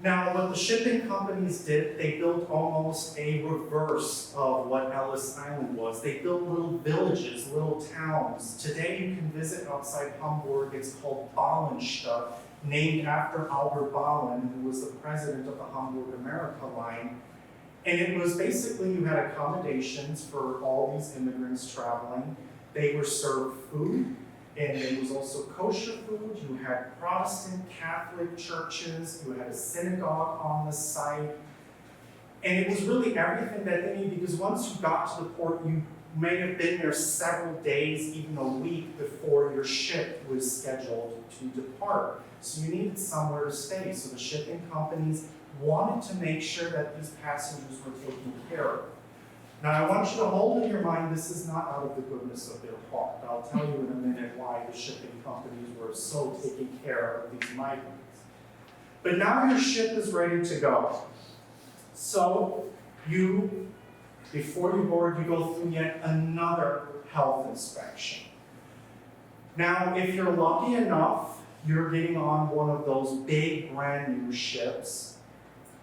Now, what the shipping companies did, they built almost a reverse of what Ellis Island was. They built little villages, little towns. Today you can visit outside Hamburg. It's called Ballenstadt, named after Albert Ballen, who was the president of the Hamburg America line. And it was basically, you had accommodations for all these immigrants traveling. They were served food. And it was also kosher food. You had Protestant, Catholic churches. You had a synagogue on the site. And it was really everything that they needed, because once you got to the port, you may have been there several days, even a week before your ship was scheduled to depart. So you needed somewhere to stay. So the shipping companies wanted to make sure that these passengers were taken care of. Now, I want you to hold in your mind, this is not out of the goodness of their heart. I'll tell you in a minute why the shipping companies were so taking care of these migrants. But now your ship is ready to go. So you, before you board, you go through yet another health inspection. Now, if you're lucky enough, you're getting on one of those big brand new ships,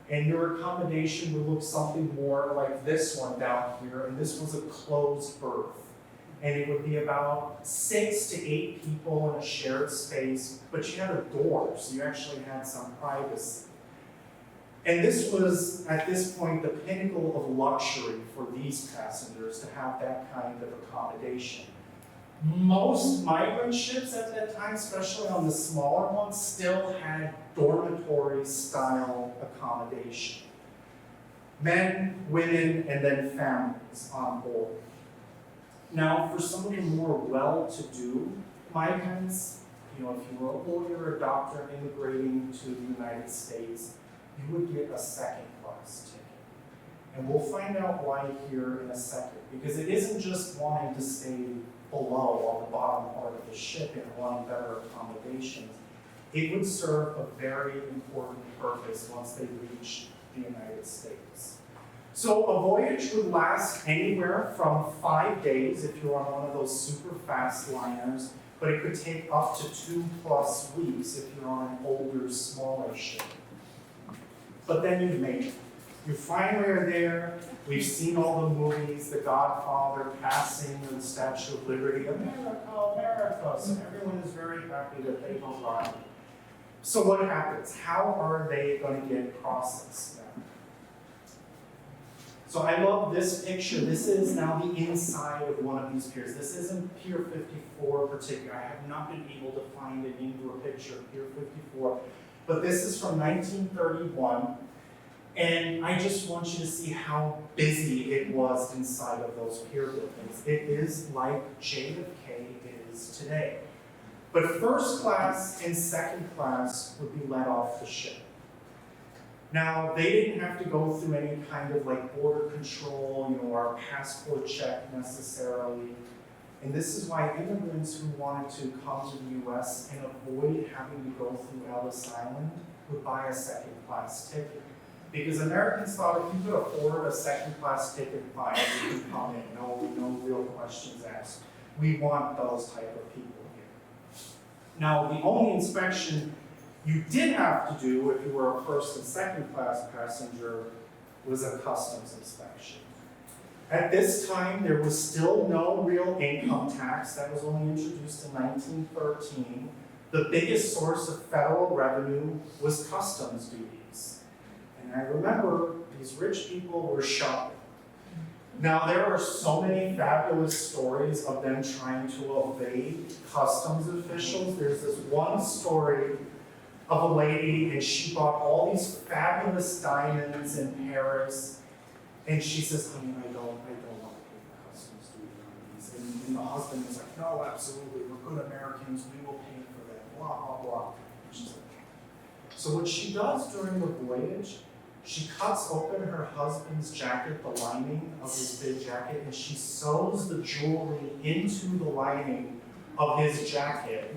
and your accommodation would look something more like this one down here, and this was a closed berth. And it would be about 6 to 8 people in a shared space, but you had a door, so you actually had some privacy. And this was, at this point, the pinnacle of luxury for these passengers to have that kind of accommodation. Most migrant ships at that time, especially on the smaller ones, still had dormitory-style accommodation. Men, women, and then families on board. Now, for some of the more well-to-do migrants, if you were a lawyer or a doctor immigrating to the United States, you would get a second-class ticket. And we'll find out why here in a second, because it isn't just wanting to stay below on the bottom part of the ship and wanting better accommodations. It would serve a very important purpose once they reached the United States. So a voyage would last anywhere from 5 days if you're on one of those super fast liners, but it could take up to 2+ weeks if you're on an older, smaller ship. But then you've made it. You finally are there. We've seen all the movies, The Godfather, passing the Statue of Liberty, America, America. So everyone is very happy that they've arrived. So what happens? How are they going to get processed now? So I love this picture. This is now the inside of one of these piers. This isn't Pier 54 particular. I have not been able to find an indoor picture of Pier 54, but this is from 1931. And I just want you to see how busy it was inside of those pier buildings. It is like JFK is today. But first class and second class would be let off the ship. Now, they didn't have to go through any kind of like border control, or passport check necessarily. And this is why immigrants who wanted to come to the US and avoid having to go through Ellis Island would buy a second class ticket. Because Americans thought if you could afford a second class ticket, fine, you can come in, no real questions asked. We want those type of people here. Now, the only inspection you did have to do if you were a first and second class passenger was a customs inspection. At this time, there was still no real income tax. That was only introduced in 1913. The biggest source of federal revenue was customs duties. And I remember these rich people were shopping. Now, there are so many fabulous stories of them trying to evade customs officials. There's this one story of a lady, and she bought all these fabulous diamonds in Paris, and she says, honey, I don't want to pay the customs duty on these. And the husband was like, no, absolutely, we're good Americans, we will pay for them, blah, blah, blah. And she's like, so what she does during the voyage, she cuts open her husband's jacket, the lining of his big jacket, and she sews the jewelry into the lining of his jacket.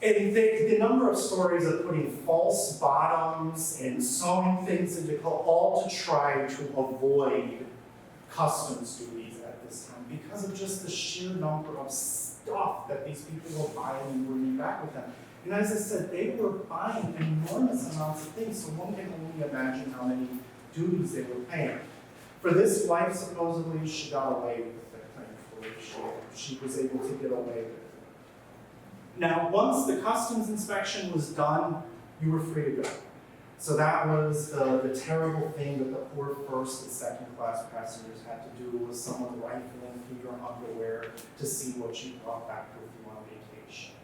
And the number of stories of putting false bottoms and sewing things into clothes, all to try to avoid customs duties at this time because of just the sheer number of stuff that these people were buying and bringing back with them. And as I said, they were buying enormous amounts of things, so one can only imagine how many duties they were paying. For this wife, supposedly, she got away with it, thankfully. She was able to get away with it. Now, once the customs inspection was done, you were free to go. So that was the terrible thing that the poor first and second class passengers had to do, was someone rifling through your underwear to see what you brought back with you on vacation.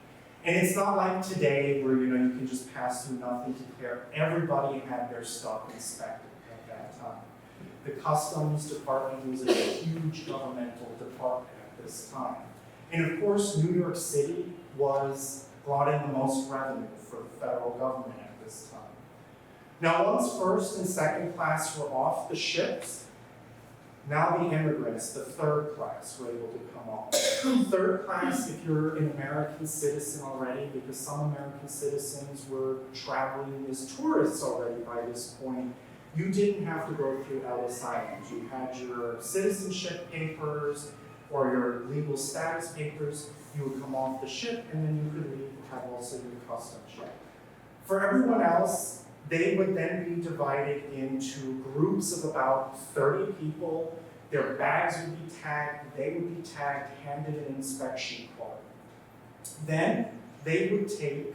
And it's not like today where you can just pass through nothing to clear. Everybody had their stuff inspected at that time. The customs department was a huge governmental department at this time. And of course, New York City brought in the most revenue for the federal government at this time. Now, once first and second class were off the ships, now the immigrants, the third class, were able to come on. Third class, if you're an American citizen already, because some American citizens were traveling as tourists already by this point, you didn't have to go through Ellis Island. You had your citizenship papers or your legal status papers. You would come off the ship, and then you could leave and have also your customs check. For everyone else, they would then be divided into groups of about 30 people. Their bags would be tagged, they would be tagged, handed an inspection card. Then they would take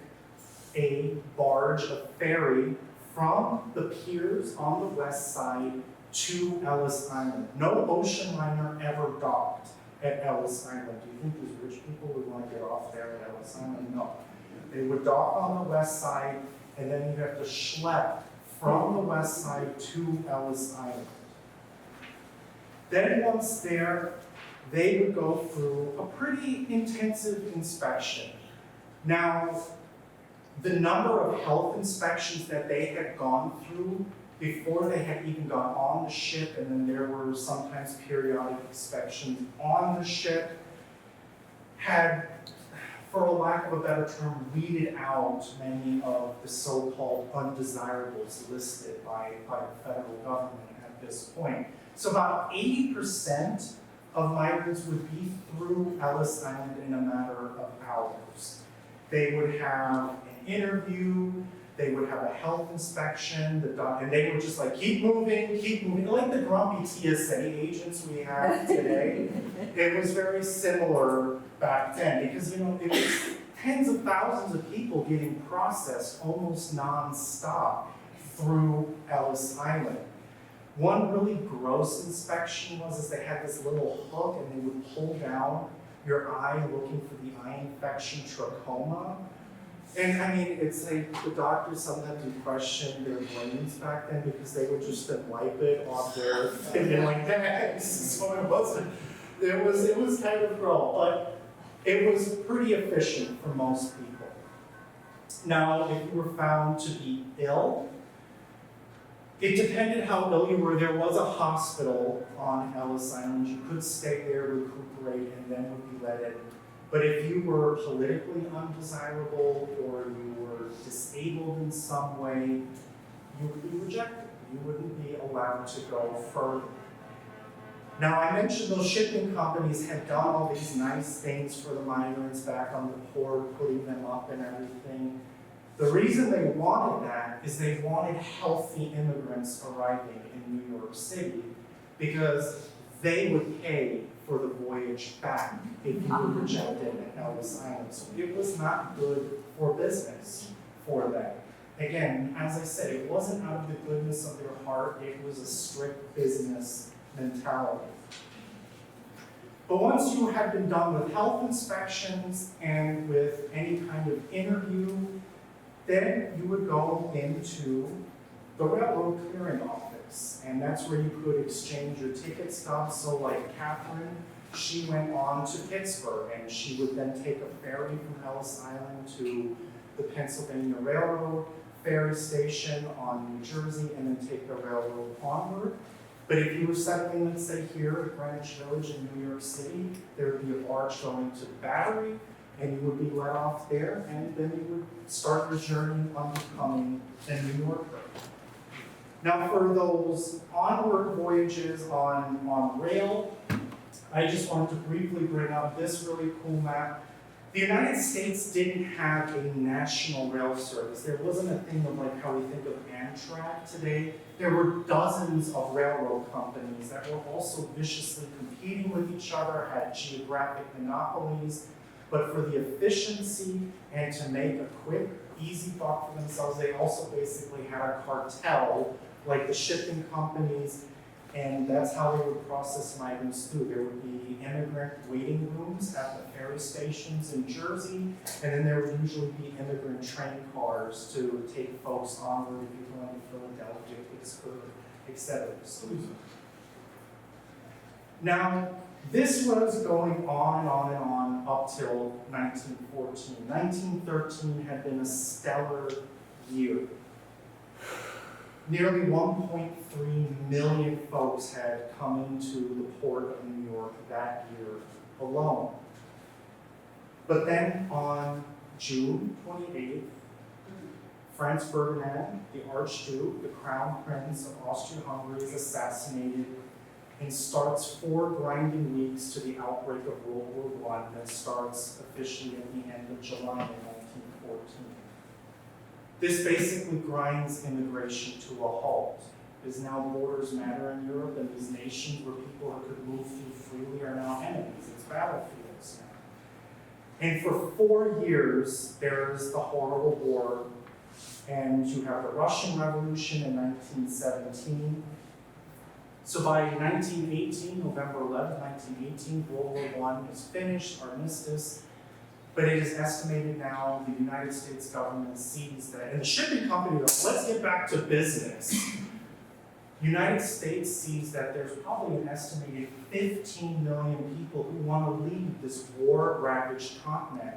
a barge, a ferry, from the piers on the west side to Ellis Island. No ocean liner ever docked at Ellis Island. Do you think these rich people would want to get off there at Ellis Island? No. They would dock on the west side, and then you have to schlep from the west side to Ellis Island. Then once there, they would go through a pretty intensive inspection. Now, the number of health inspections that they had gone through before they had even gone on the ship, and then there were sometimes periodic inspections on the ship, had, for a lack of a better term, weeded out many of the so-called undesirables listed by the federal government at this point. So about 80% of migrants would be through Ellis Island in a matter of hours. They would have an interview, they would have a health inspection, and they would just keep moving, like the grumpy TSA agents we have today. It was very similar back then because, it was tens of thousands of people getting processed almost non-stop through Ellis Island. One really gross inspection was they had this little hook and they would pull down your eye looking for the eye infection trachoma. And I mean, it's like the doctors sometimes would question their brains back then because they would just wipe it on their opinion like that. So it was kind of gross, but it was pretty efficient for most people. Now, if you were found to be ill, it depended how ill you were. There was a hospital on Ellis Island. You could stay there, recuperate, and then would be let in. But if you were politically undesirable or you were disabled in some way, you would be rejected. You wouldn't be allowed to go further. Now, I mentioned those shipping companies had done all these nice things for the migrants back on the port, putting them up and everything. The reason they wanted that is they wanted healthy immigrants arriving in New York City because they would pay for the voyage back if you were rejected at Ellis Island. So it was not good for business for them. Again, as I said, it wasn't out of the goodness of their heart, it was a strict business mentality. But once you had been done with health inspections and with any kind of interview, then you would go into the railroad clearing office, and that's where you could exchange your ticket stubs. So like Catherine, she went on to Pittsburgh, and she would then take a ferry from Ellis Island to the Pennsylvania Railroad ferry station on New Jersey, and then take the railroad onward. But if you were settling, let's say here at Greenwich Village in New York City, there would be a barge going to the Battery, and you would be let off there, and then you would start your journey on becoming a New Yorker. Now for those onward voyages on rail, I just wanted to briefly bring up this really cool map. The United States didn't have a national rail service. There wasn't a thing of like how we think of Amtrak today. There were dozens of railroad companies that were also viciously competing with each other, had geographic monopolies. But for the efficiency and to make a quick, easy buck for themselves, they also basically had a cartel, like the shipping companies, and that's how they would process migrants through. There would be immigrant waiting rooms at the ferry stations in Jersey, and then there would usually be immigrant train cars to take folks onward if you're going to Philadelphia, Pittsburgh, etc. Now, this was going on and on and on up till 1914. 1913 had been a stellar year. Nearly 1.3 million folks had come into the port of New York that year alone. But then on June 28th, Franz Ferdinand, the Archduke, the Crown Prince of Austria-Hungary, is assassinated and starts 4 grinding weeks to the outbreak of World War I that starts officially at the end of July of 1914. This basically grinds immigration to a halt, because now borders matter in Europe, and these nations where people could move through freely are now enemies. It's battlefields now. And for 4 years, there's the horrible war, and you have the Russian Revolution in 1917. So by 1918, November 11, 1918, World War I is finished, armistice, but it is estimated now the United States government sees that, and the shipping company goes, let's get back to business. United States sees that there's probably an estimated 15 million people who want to leave this war-ravaged continent.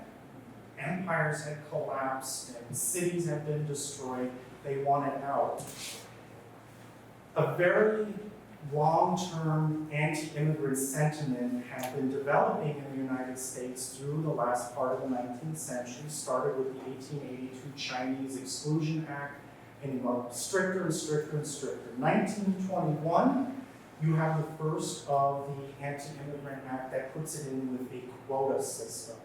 Empires had collapsed and cities had been destroyed. They wanted out. A very long-term anti-immigrant sentiment had been developing in the United States through the last part of the 19th century, started with the 1882 Chinese Exclusion Act, and got stricter and stricter and stricter. 1921, you have the first of the Anti-Immigrant Act that puts it in with a quota system.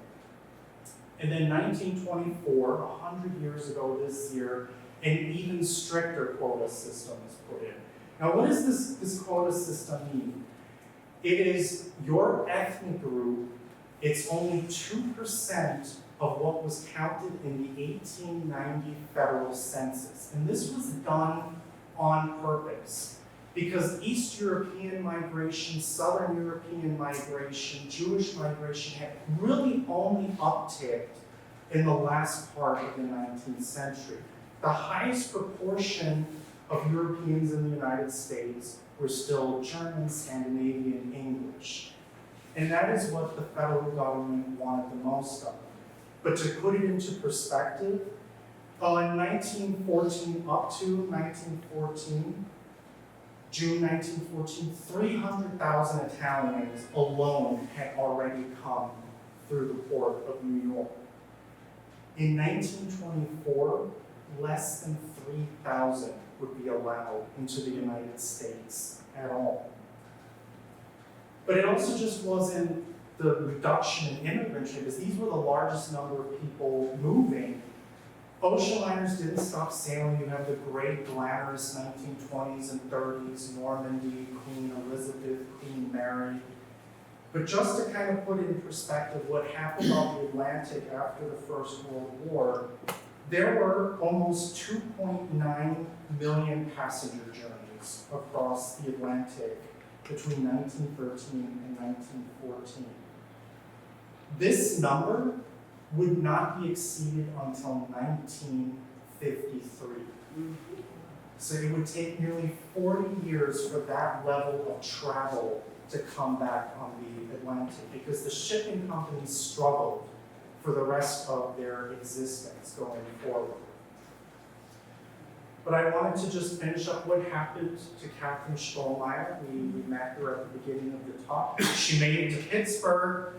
And then 1924, 100 years ago this year, an even stricter quota system is put in. Now, what does this quota system mean? It is your ethnic group, it's only 2% of what was counted in the 1890 federal census. And this was done on purpose. because East European migration, Southern European migration, Jewish migration had really only upticked in the last part of the 19th century. The highest proportion of Europeans in the United States were still German, Scandinavian, English. And that is what the federal government wanted the most of. But to put it into perspective, in 1914, up to 1914, June 1914, 300,000 Italians alone had already come through the port of New York. In 1924, less than 3,000 would be allowed into the United States at all. But it also just wasn't the reduction in immigration, because these were the largest number of people moving. Ocean liners didn't stop sailing. You have the great glamorous 1920s and 30s, Normandy, Queen Elizabeth, Queen Mary. But just to kind of put it in perspective, what happened on the Atlantic after the First World War, there were almost 2.9 million passenger journeys across the Atlantic between 1913 and 1914. This number would not be exceeded until 1953. So it would take nearly 40 years for that level of travel to come back on the Atlantic, because the shipping companies struggled for the rest of their existence going forward. But I wanted to just finish up what happened to Catherine Stollmeyer. We met her at the beginning of the talk. She made it to Pittsburgh.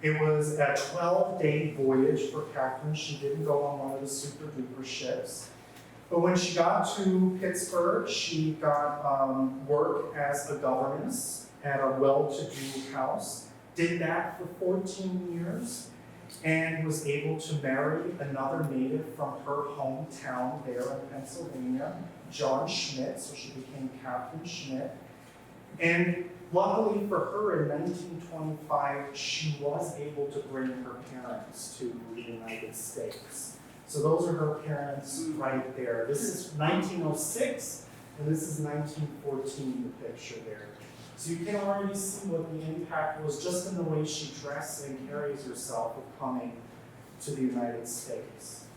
It was a 12-day voyage for Catherine. She didn't go on one of the super duper ships. But when she got to Pittsburgh, she got work as a governess at a well-to-do house. Did that for 14 years and was able to marry another native from her hometown there in Pennsylvania, John Schmidt. So she became Catherine Schmidt. And luckily for her, in 1925, she was able to bring her parents to the United States. So those are her parents right there. This is 1906, and this is 1914, the picture there. So you can already see what the impact was just in the way she dresses and carries herself of coming to the United States.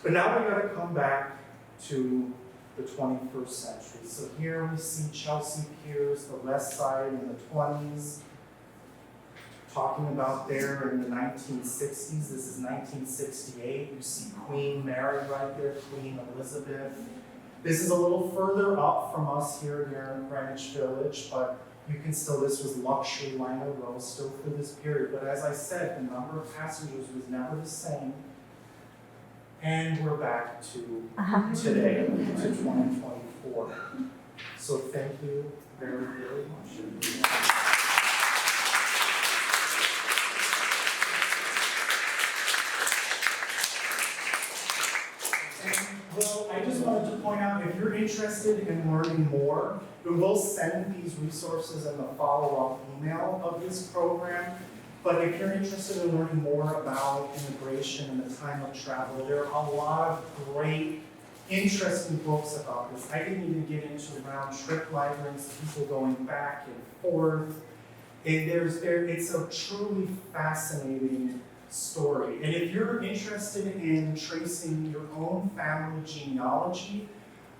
But now we gotta come back to the 21st century. So here we see Chelsea Piers, the West Side in the 20s, talking about there in the 1960s. This is 1968. You see Queen Mary right there, Queen Elizabeth. This is a little further up from us here near Greenwich Village, but you can still, this was luxury liner row still for this period. But as I said, the number of passengers was never the same. And we're back to today, to 2024. So thank you very, very much. Well, I just wanted to point out, if you're interested in learning more, we will send these resources in the follow-up email of this program. But if you're interested in learning more about immigration and the time of travel, there are a lot of great, interesting books about this. I didn't even get into round-trip migrants, people going back and forth. It's a truly fascinating story. And if you're interested in tracing your own family genealogy,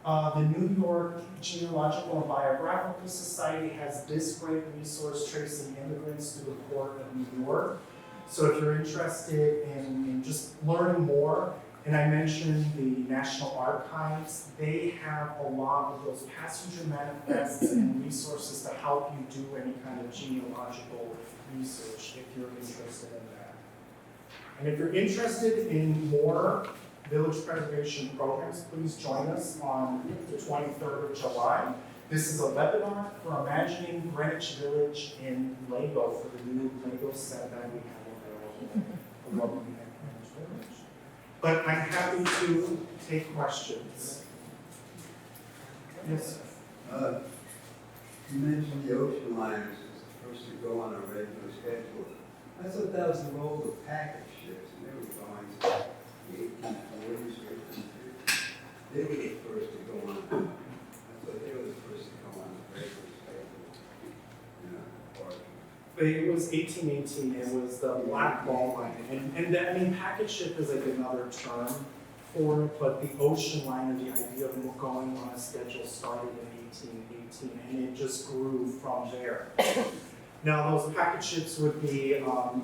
the New York Genealogical and Biographical Society has this great resource tracing immigrants to the port of New York. So if you're interested in just learning more, and I mentioned the National Archives, they have a lot of those passenger manifests and resources to help you do any kind of genealogical research if you're interested in that. And if you're interested in more village preservation programs, please join us on the 23rd of July. This is a webinar for imagining Greenwich Village in Lego for the new Lego set that we have available. But I'm happy to take questions. Yes, sir. You mentioned the ocean liners is supposed to go on a regular schedule. I thought that was the role of package ships, and they were going to the 1840s or 1850s. They were the first to go on. I thought they were the first It was 1818, it was the black ball line, and that, I mean, package ship is like another term for it, but the ocean liner, the idea of going on a schedule started in 1818, and it just grew from there. Now, those package ships would be,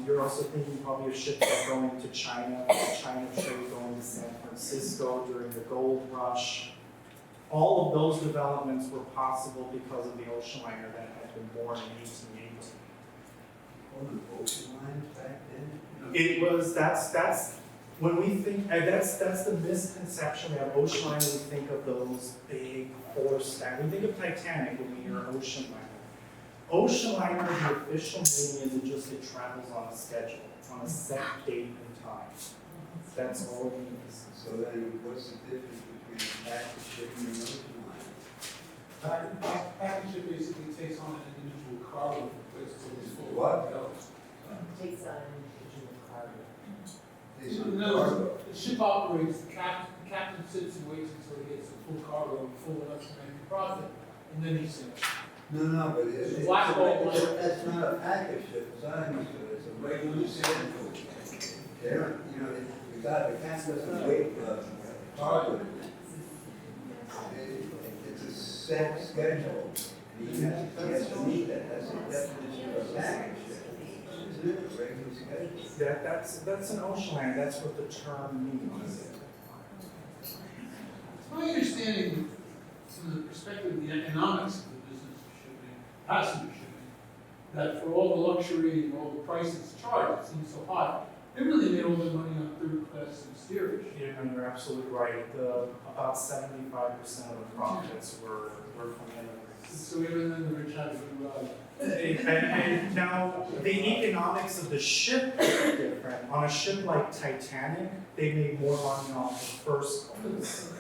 you're also thinking probably of ships that are going to China, China trade going to San Francisco during the gold rush. All of those developments were possible because of the ocean liner that had been born in 1818. All the ocean lines back then? It was, that's, when we think, that's the misconception, we have ocean liner, we think of those big horse stack. We think of Titanic when we hear ocean liner. Ocean liner, the official name is just it travels on a schedule, on a set date and time. That's all it means. So then what's the difference between a package ship and an ocean liner? Package ship basically takes on an individual cargo as opposed to this full. What? Takes on an individual cargo. These are No, cargo. the ship operates, the captain sits and waits until he gets the full cargo, full enough to make a profit, and then he sails. No, but it's, Black ball line. that's not a package ship, as I understood it, it's a regular schedule. There, you know, the captain doesn't wait for the cargo. It's a set schedule. He has to meet that, that's the definition of a package ship. Isn't it, a regular schedule? That's an ocean liner, that's what the term means. It's my understanding, from the perspective of the economics of the business of shipping, passenger shipping, that for all the luxury and all the prices charged, it seems so high, they really made all their money on third-class steerage. Yeah, and you're absolutely right, about 75% of the profits were from immigrants. So even then, the rich had a good ride. And now, the economics of the ship is different. On a ship like Titanic, they made more money off the first class.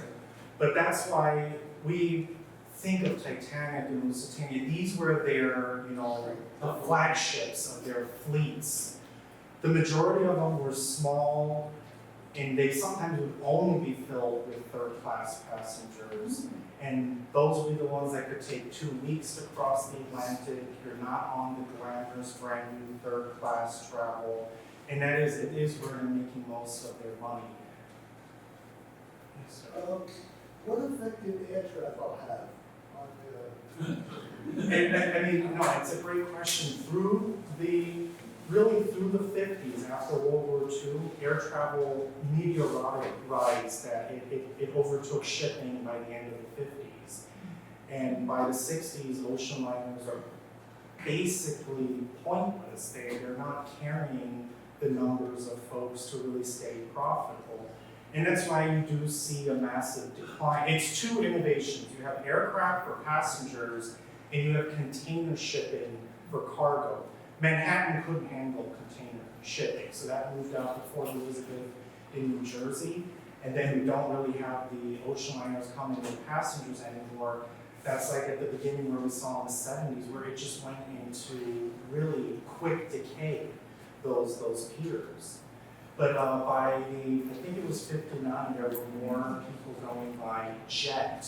But that's why we think of Titanic and Lusitania. These were their, the flagships of their fleets. The majority of them were small, and they sometimes would only be filled with third-class passengers. And those would be the ones that could take 2 weeks to cross the Atlantic. You're not on the glamorous, brand new third-class travel. And it is where they're making most of their money. Yes, sir. What effect did air travel have on It's a great question. Through the 50s, after World War II, air travel meteorized that it overtook shipping by the end of the 50s. And by the 60s, ocean liners are basically pointless. They're not carrying the numbers of folks to really stay profitable. And that's why you do see a massive decline. It's 2 innovations. You have aircraft for passengers, and you have container shipping for cargo. Manhattan couldn't handle container shipping, so that moved out to Fort Elizabeth in New Jersey. And then we don't really have the ocean liners coming with passengers anymore. That's like at the beginning where we saw in the 70s, where it just went into really quick decay, those piers. But by I think it was 59, there were more people going by jet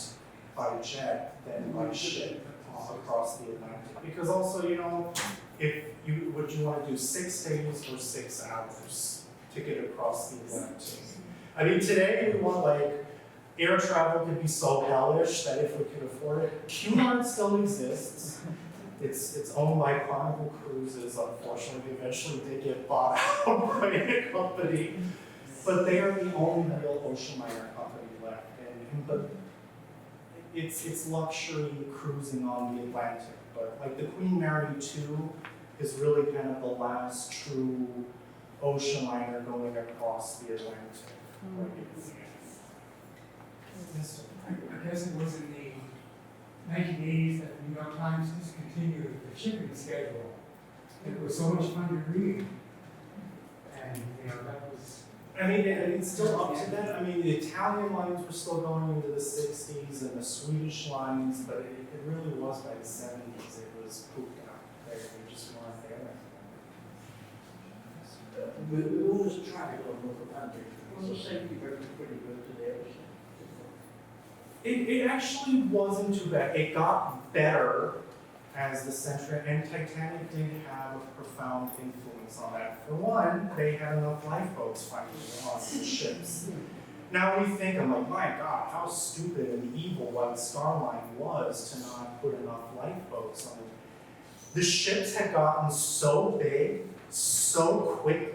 than by ship across the Atlantic. Because also, would you want to do 6 days or 6 hours to get across the Atlantic? I mean, today we want air travel could be so hellish that if we could afford it, Cunard still exists. It's owned by Carnival Cruises, unfortunately. Eventually they get bought out by a company. But they are the only real ocean liner company left. But it's luxury cruising on the Atlantic. But the Queen Mary 2 is really kind of the last true ocean liner going across the Atlantic. Yes, sir. I guess it was in the 1980s that the New York Times discontinued the shipping schedule. It was so much fun to read. And, that was... It's still up to that. The Italian lines were still going into the 60s and the Swedish lines, but it really was by the 70s. It was pooped out. They just weren't there. With all this traffic on North Atlantic, was the safety very pretty good today? It actually wasn't too bad. It got better as the center, and Titanic did have a profound influence on that. For one, they had enough lifeboats finally on the ships. Now we think, I'm like, my God, how stupid and evil White Star Line was to not put enough lifeboats on it. The ships had gotten so big, so quickly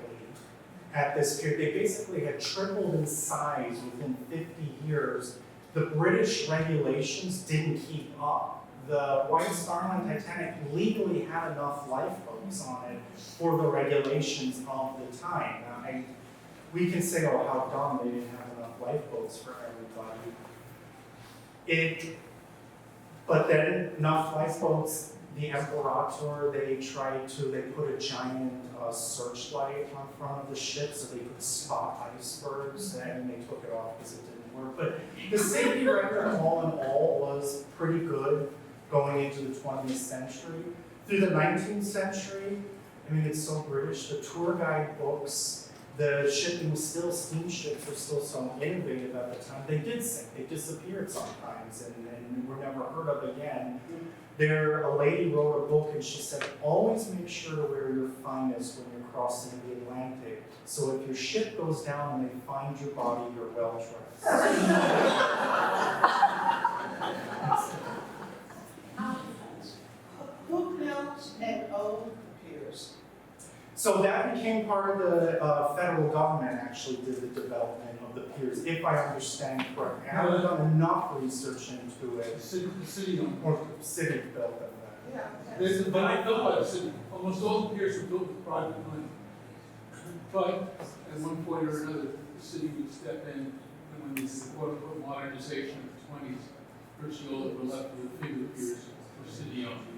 at this period. They basically had tripled in size within 50 years. The British regulations didn't keep up. The White Star Line Titanic legally had enough lifeboats on it for the regulations of the time. Now, we can say, oh, how dumb, they didn't have enough lifeboats for everybody. But then enough lifeboats, the Imperator, they put a giant searchlight on front of the ship so they could spot icebergs, and they took it off because it didn't work. But the safety record, all in all, was pretty good going into the 20th century. Through the 19th century, I mean, it's so British, the tour guide books, the shipping was still, steamships were still so innovative at the time. They did sink, they disappeared sometimes, and were never heard of again. A lady wrote a book and she said, always make sure to wear your finest when you're crossing the Atlantic. So if your ship goes down and they find your body, you're well dressed. Who built and owned piers? So that became part of the federal government actually did the development of the piers, if I understand correctly. I haven't done enough research into it. The city owned. Or the city built them. Yeah. They're built by the city. Almost all the piers were built with private money. But at one point or another, the city would step in, and when the quote-unquote modernization of the 20s, virtually all that were left of the bigger piers were city-owned.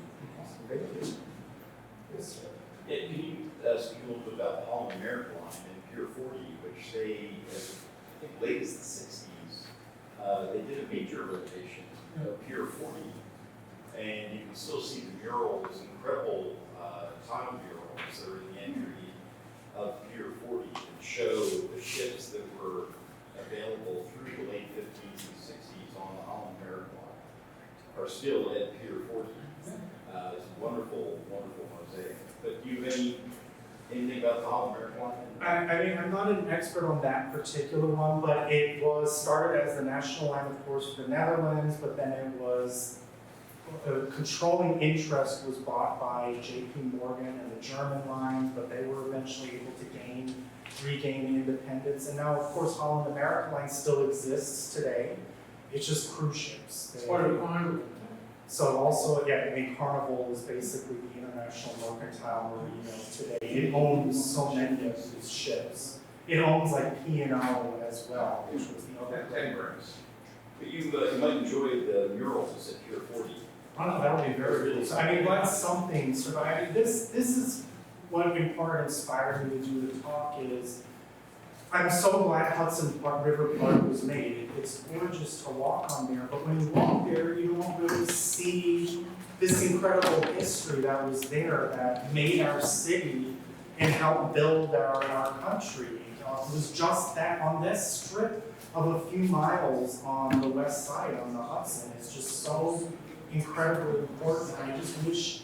Yes, sir. Yeah, can you speak a little bit about the Holland America line and Pier 40, which they, as I think late as the 60s, they did a major renovation of Pier 40, and you can still see the murals, incredible tile murals that are in the entry of Pier 40 that show the ships that were available through the late 50s and 60s on the Holland America line are still at Pier 40. It's a wonderful, wonderful mosaic. But do you have anything about the Holland America line? I mean, I'm not an expert on that particular one, but it was started as the national line, of course, for the Netherlands, but then it was, controlling interest was bought by JP Morgan and the German lines, but they were eventually able to regain independence. And now, of course, Holland America line still exists today. It's just cruise ships. It's part of Carnival. So also, yeah, I mean, Carnival is basically the International Mercantile Marine of today. It owns so many of these ships. It owns like P&O as well, which was the other. But you might enjoy the murals at Pier 40. That would be very cool. So, I mean, that's something, so I mean, this is what in part inspired me to do the talk is, I'm so glad Hudson River Park was made. It's gorgeous to walk on there, but when you walk there, you don't really see this incredible history that was there that made our city and helped build our country. It was just that on this strip of a few miles on the west side on the Hudson. It's just so incredibly important. I just wish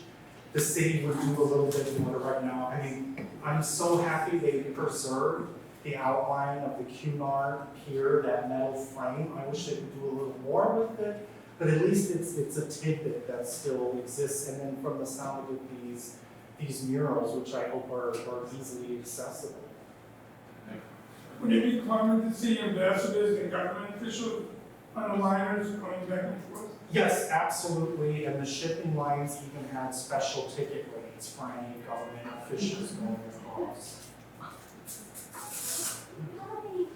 the city would do a little bit more right now. I mean, I'm so happy they preserved the outline of the Cunard Pier, that metal frame. I wish they could do a little more with it, but at least it's a tidbit that still exists. And then from the sound of it, these murals, which I hope are easily accessible. Would it be common to see ambassadors and government officials on the liners going back and forth? Yes, absolutely, and the shipping lines even had special ticket rates for any government officials going across. How many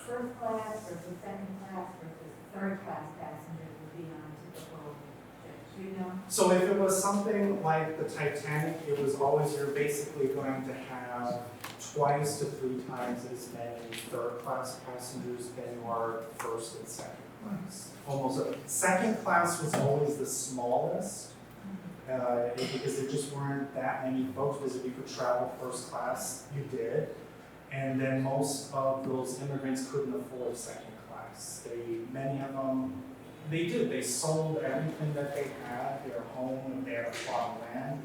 first class versus second class versus third class passengers would be on typical ships, you know? So if it was something like the Titanic, it was always, you're basically going to have twice to 3 times as many third class passengers than you are first and second class. Second class was always the smallest, because there just weren't that many folks, because if you could travel first class, you did. And then most of those immigrants couldn't afford second class. Many of them they did. They sold everything that they had, their home, they had a plot of land,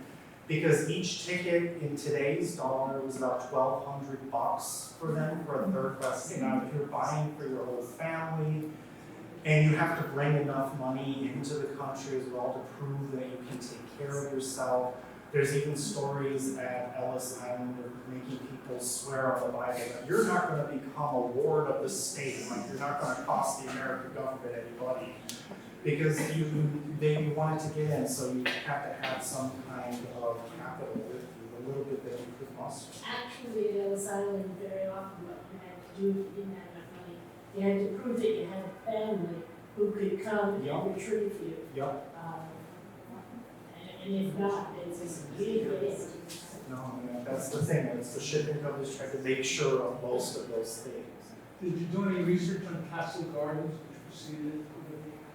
because each ticket in today's dollar was about $1,200 for them for a third class ticket. Now, if you're buying for your whole family, and you have to bring enough money into the country as well to prove that you can take care of yourself. There's even stories at Ellis Island of making people swear on the Bible that you're not going to become a ward of the state, like you're not going to cost the American government anybody, because they wanted to get in, so you have to have some kind of capital with you, a little bit that you could muster. Actually, at Ellis Island, very often what you had to do if you didn't have enough money, you had to prove that you had a family who could come Yep. and retrieve you. Yep. And if not, it's just, you didn't get in. No, I mean, that's the thing, it's the shipping companies try to make sure of most of those things. Did you do any research on Castle Gardens, which preceded?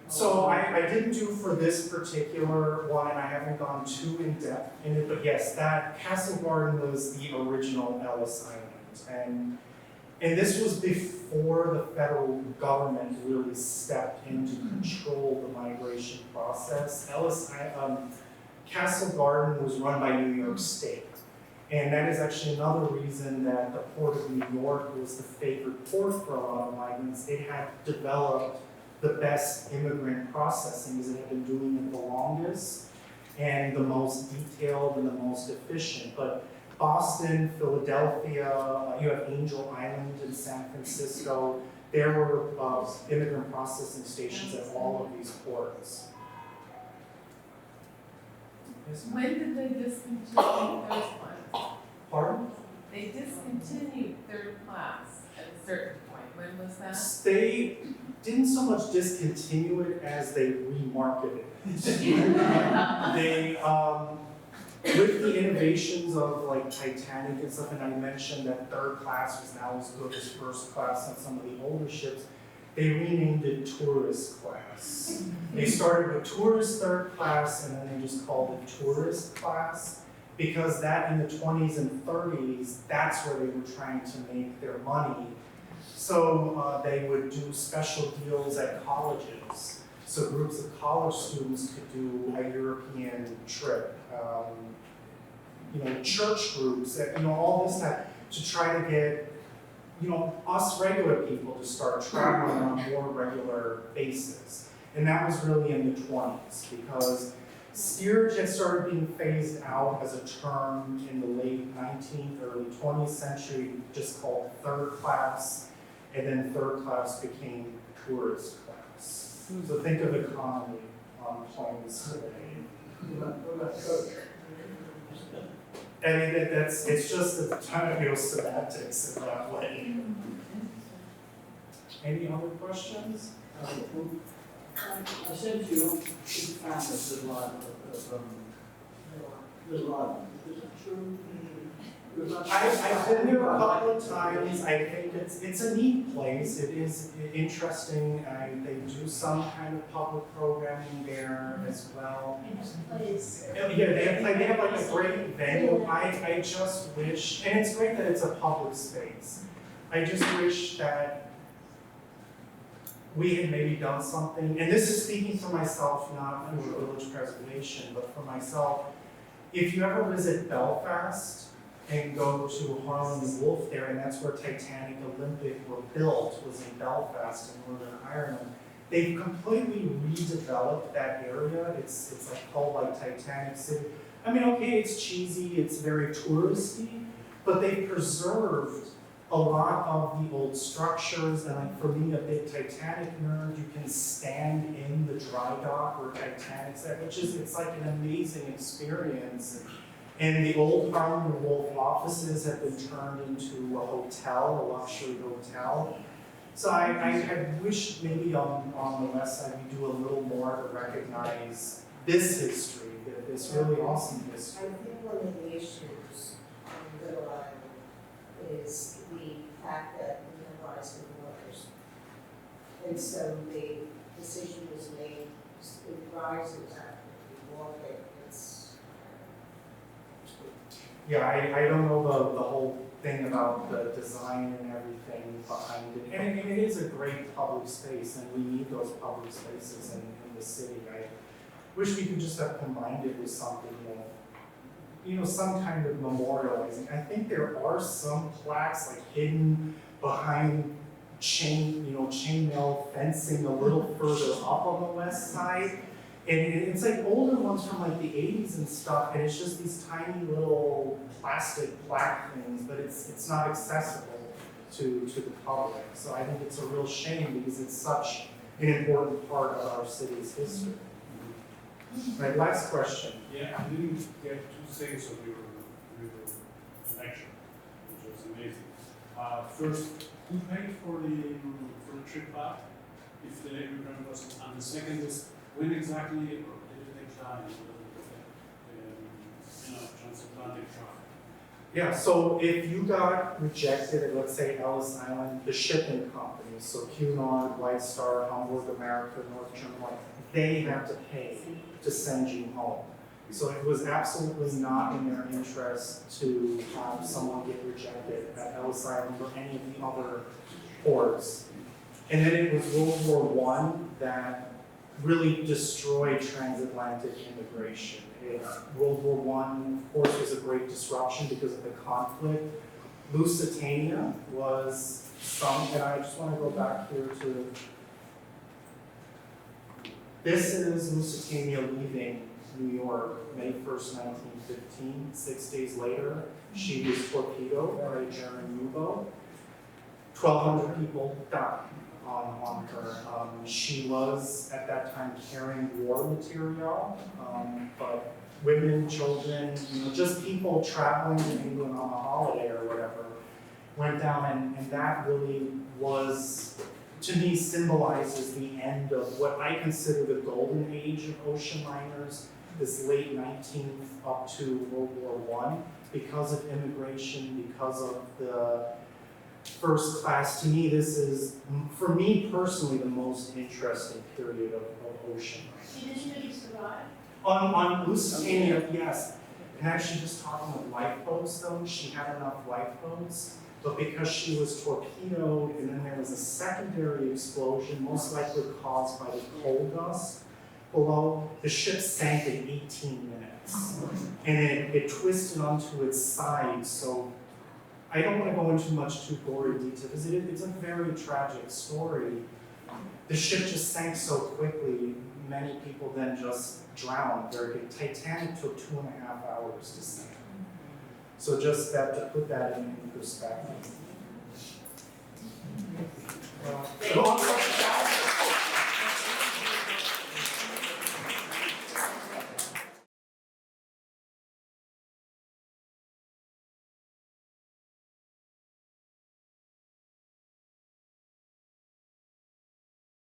So I didn't do for this particular one, and I haven't gone too in depth in it, but yes, that Castle Garden was the original Ellis Island. And this was before the federal government really stepped in to control the migration process. Castle Garden was run by New York State. And that is actually another reason that the Port of New York was the favorite port for a lot of migrants. It had developed the best immigrant processing because it had been doing it the longest and the most detailed and the most efficient. But Boston, Philadelphia, you have Angel Island in San Francisco, there were immigrant processing stations at all of these ports. When did they discontinue third class? Pardon? They discontinued third class at a certain point. When was that? They didn't so much discontinue it as they remarketed it. They, with the innovations of like Titanic and stuff, and I mentioned that third class was now as good as first class on some of the older ships, they renamed it tourist class. They started with tourist third class and then they just called it tourist class because that in the 20s and 30s, that's where they were trying to make their money. So they would do special deals at colleges. So groups of college students could do a European trip. Church groups, all this stuff to try to get us regular people to start traveling on a more regular basis. And that was really in the 20s because steerage had started being phased out as a term in the late 19th, early 20th century, just called third class, and then third class became tourist class. So think of economy on planes today. What about coach? I mean, it's just a ton of semantics in that way. Any other questions? I said you don't find that there's a lot is it true? I've been there a couple of times. I think it's a neat place. It is interesting. They do some kind of public programming there as well. Yeah, they have like a great venue. I just wish, and it's great that it's a public space. I just wish that we had maybe done something, and this is speaking for myself, not for village preservation, but for myself. If you ever visit Belfast and go to Harlan and Wolff there, and that's where Titanic Olympic were built, was in Belfast in Northern Ireland. They've completely redeveloped that area. It's like called like Titanic City. I mean, okay, it's cheesy, it's very touristy, but they've preserved a lot of the old structures, and like for me, a big Titanic nerd, you can stand in the dry dock where Titanic's at, it's like an amazing experience. And the old Harlan and Wolff offices have been turned into a hotel, a luxury hotel. So I wish maybe on the west side we do a little more to recognize this history, this really awesome history. I think one of the issues on Little Island is the fact that we have rising waters. And so the decision was made, it rises after we walk it, Yeah, I don't know the whole thing about the design and everything behind it. And it is a great public space, and we need those public spaces in the city. I wish we could just have combined it with something, some kind of memorializing. I think there are some plaques like hidden behind chainmail fencing a little further up on the west side. And it's like older ones from like the 80s and stuff, and it's just these tiny little plastic plaque things, but it's not accessible to the public. So I think it's a real shame because it's such an important part of our city's history. Right, last question. Yeah, I didn't get two things of your lecture, which was amazing. First, who paid for the trip back, if the immigrant was, and the second is, when exactly did it decline, transatlantic traffic? Yeah, so if you got rejected at, let's say, Ellis Island, the shipping companies, so Cunard, White Star, Hamburg America, North German, they have to pay to send you home. So it was absolutely not in their interest to have someone get rejected at Ellis Island or any of the other ports. And then it was World War I that really destroyed transatlantic immigration. World War I, of course, was a great disruption because of the conflict. Lusitania was sunk, and I just want to go back here to, this is Lusitania leaving New York, May 1st, 1915. 6 days later, she was torpedoed by a German U-boat. 1,200 people died on her. She was, at that time, carrying war material, but women, children, just people traveling to England on a holiday or whatever, went down, and that really was, to me, symbolizes the end of what I consider the golden age of ocean liners, this late 19th up to World War I, because of immigration, because of the first class. To me, this is, for me personally, the most interesting period of ocean liners. Did anybody survive? On Lusitania, yes. And actually just talking with lifeboats though, she had enough lifeboats, but because she was torpedoed and then there was a secondary explosion, most likely caused by the coal dust below, the ship sank in 18 minutes. And it twisted onto its side, so I don't want to go into much too gory detail because it's a very tragic story. The ship just sank so quickly, many people then just drowned. The Titanic took 2.5 hours to sink. So just that, to put that in perspective. Well,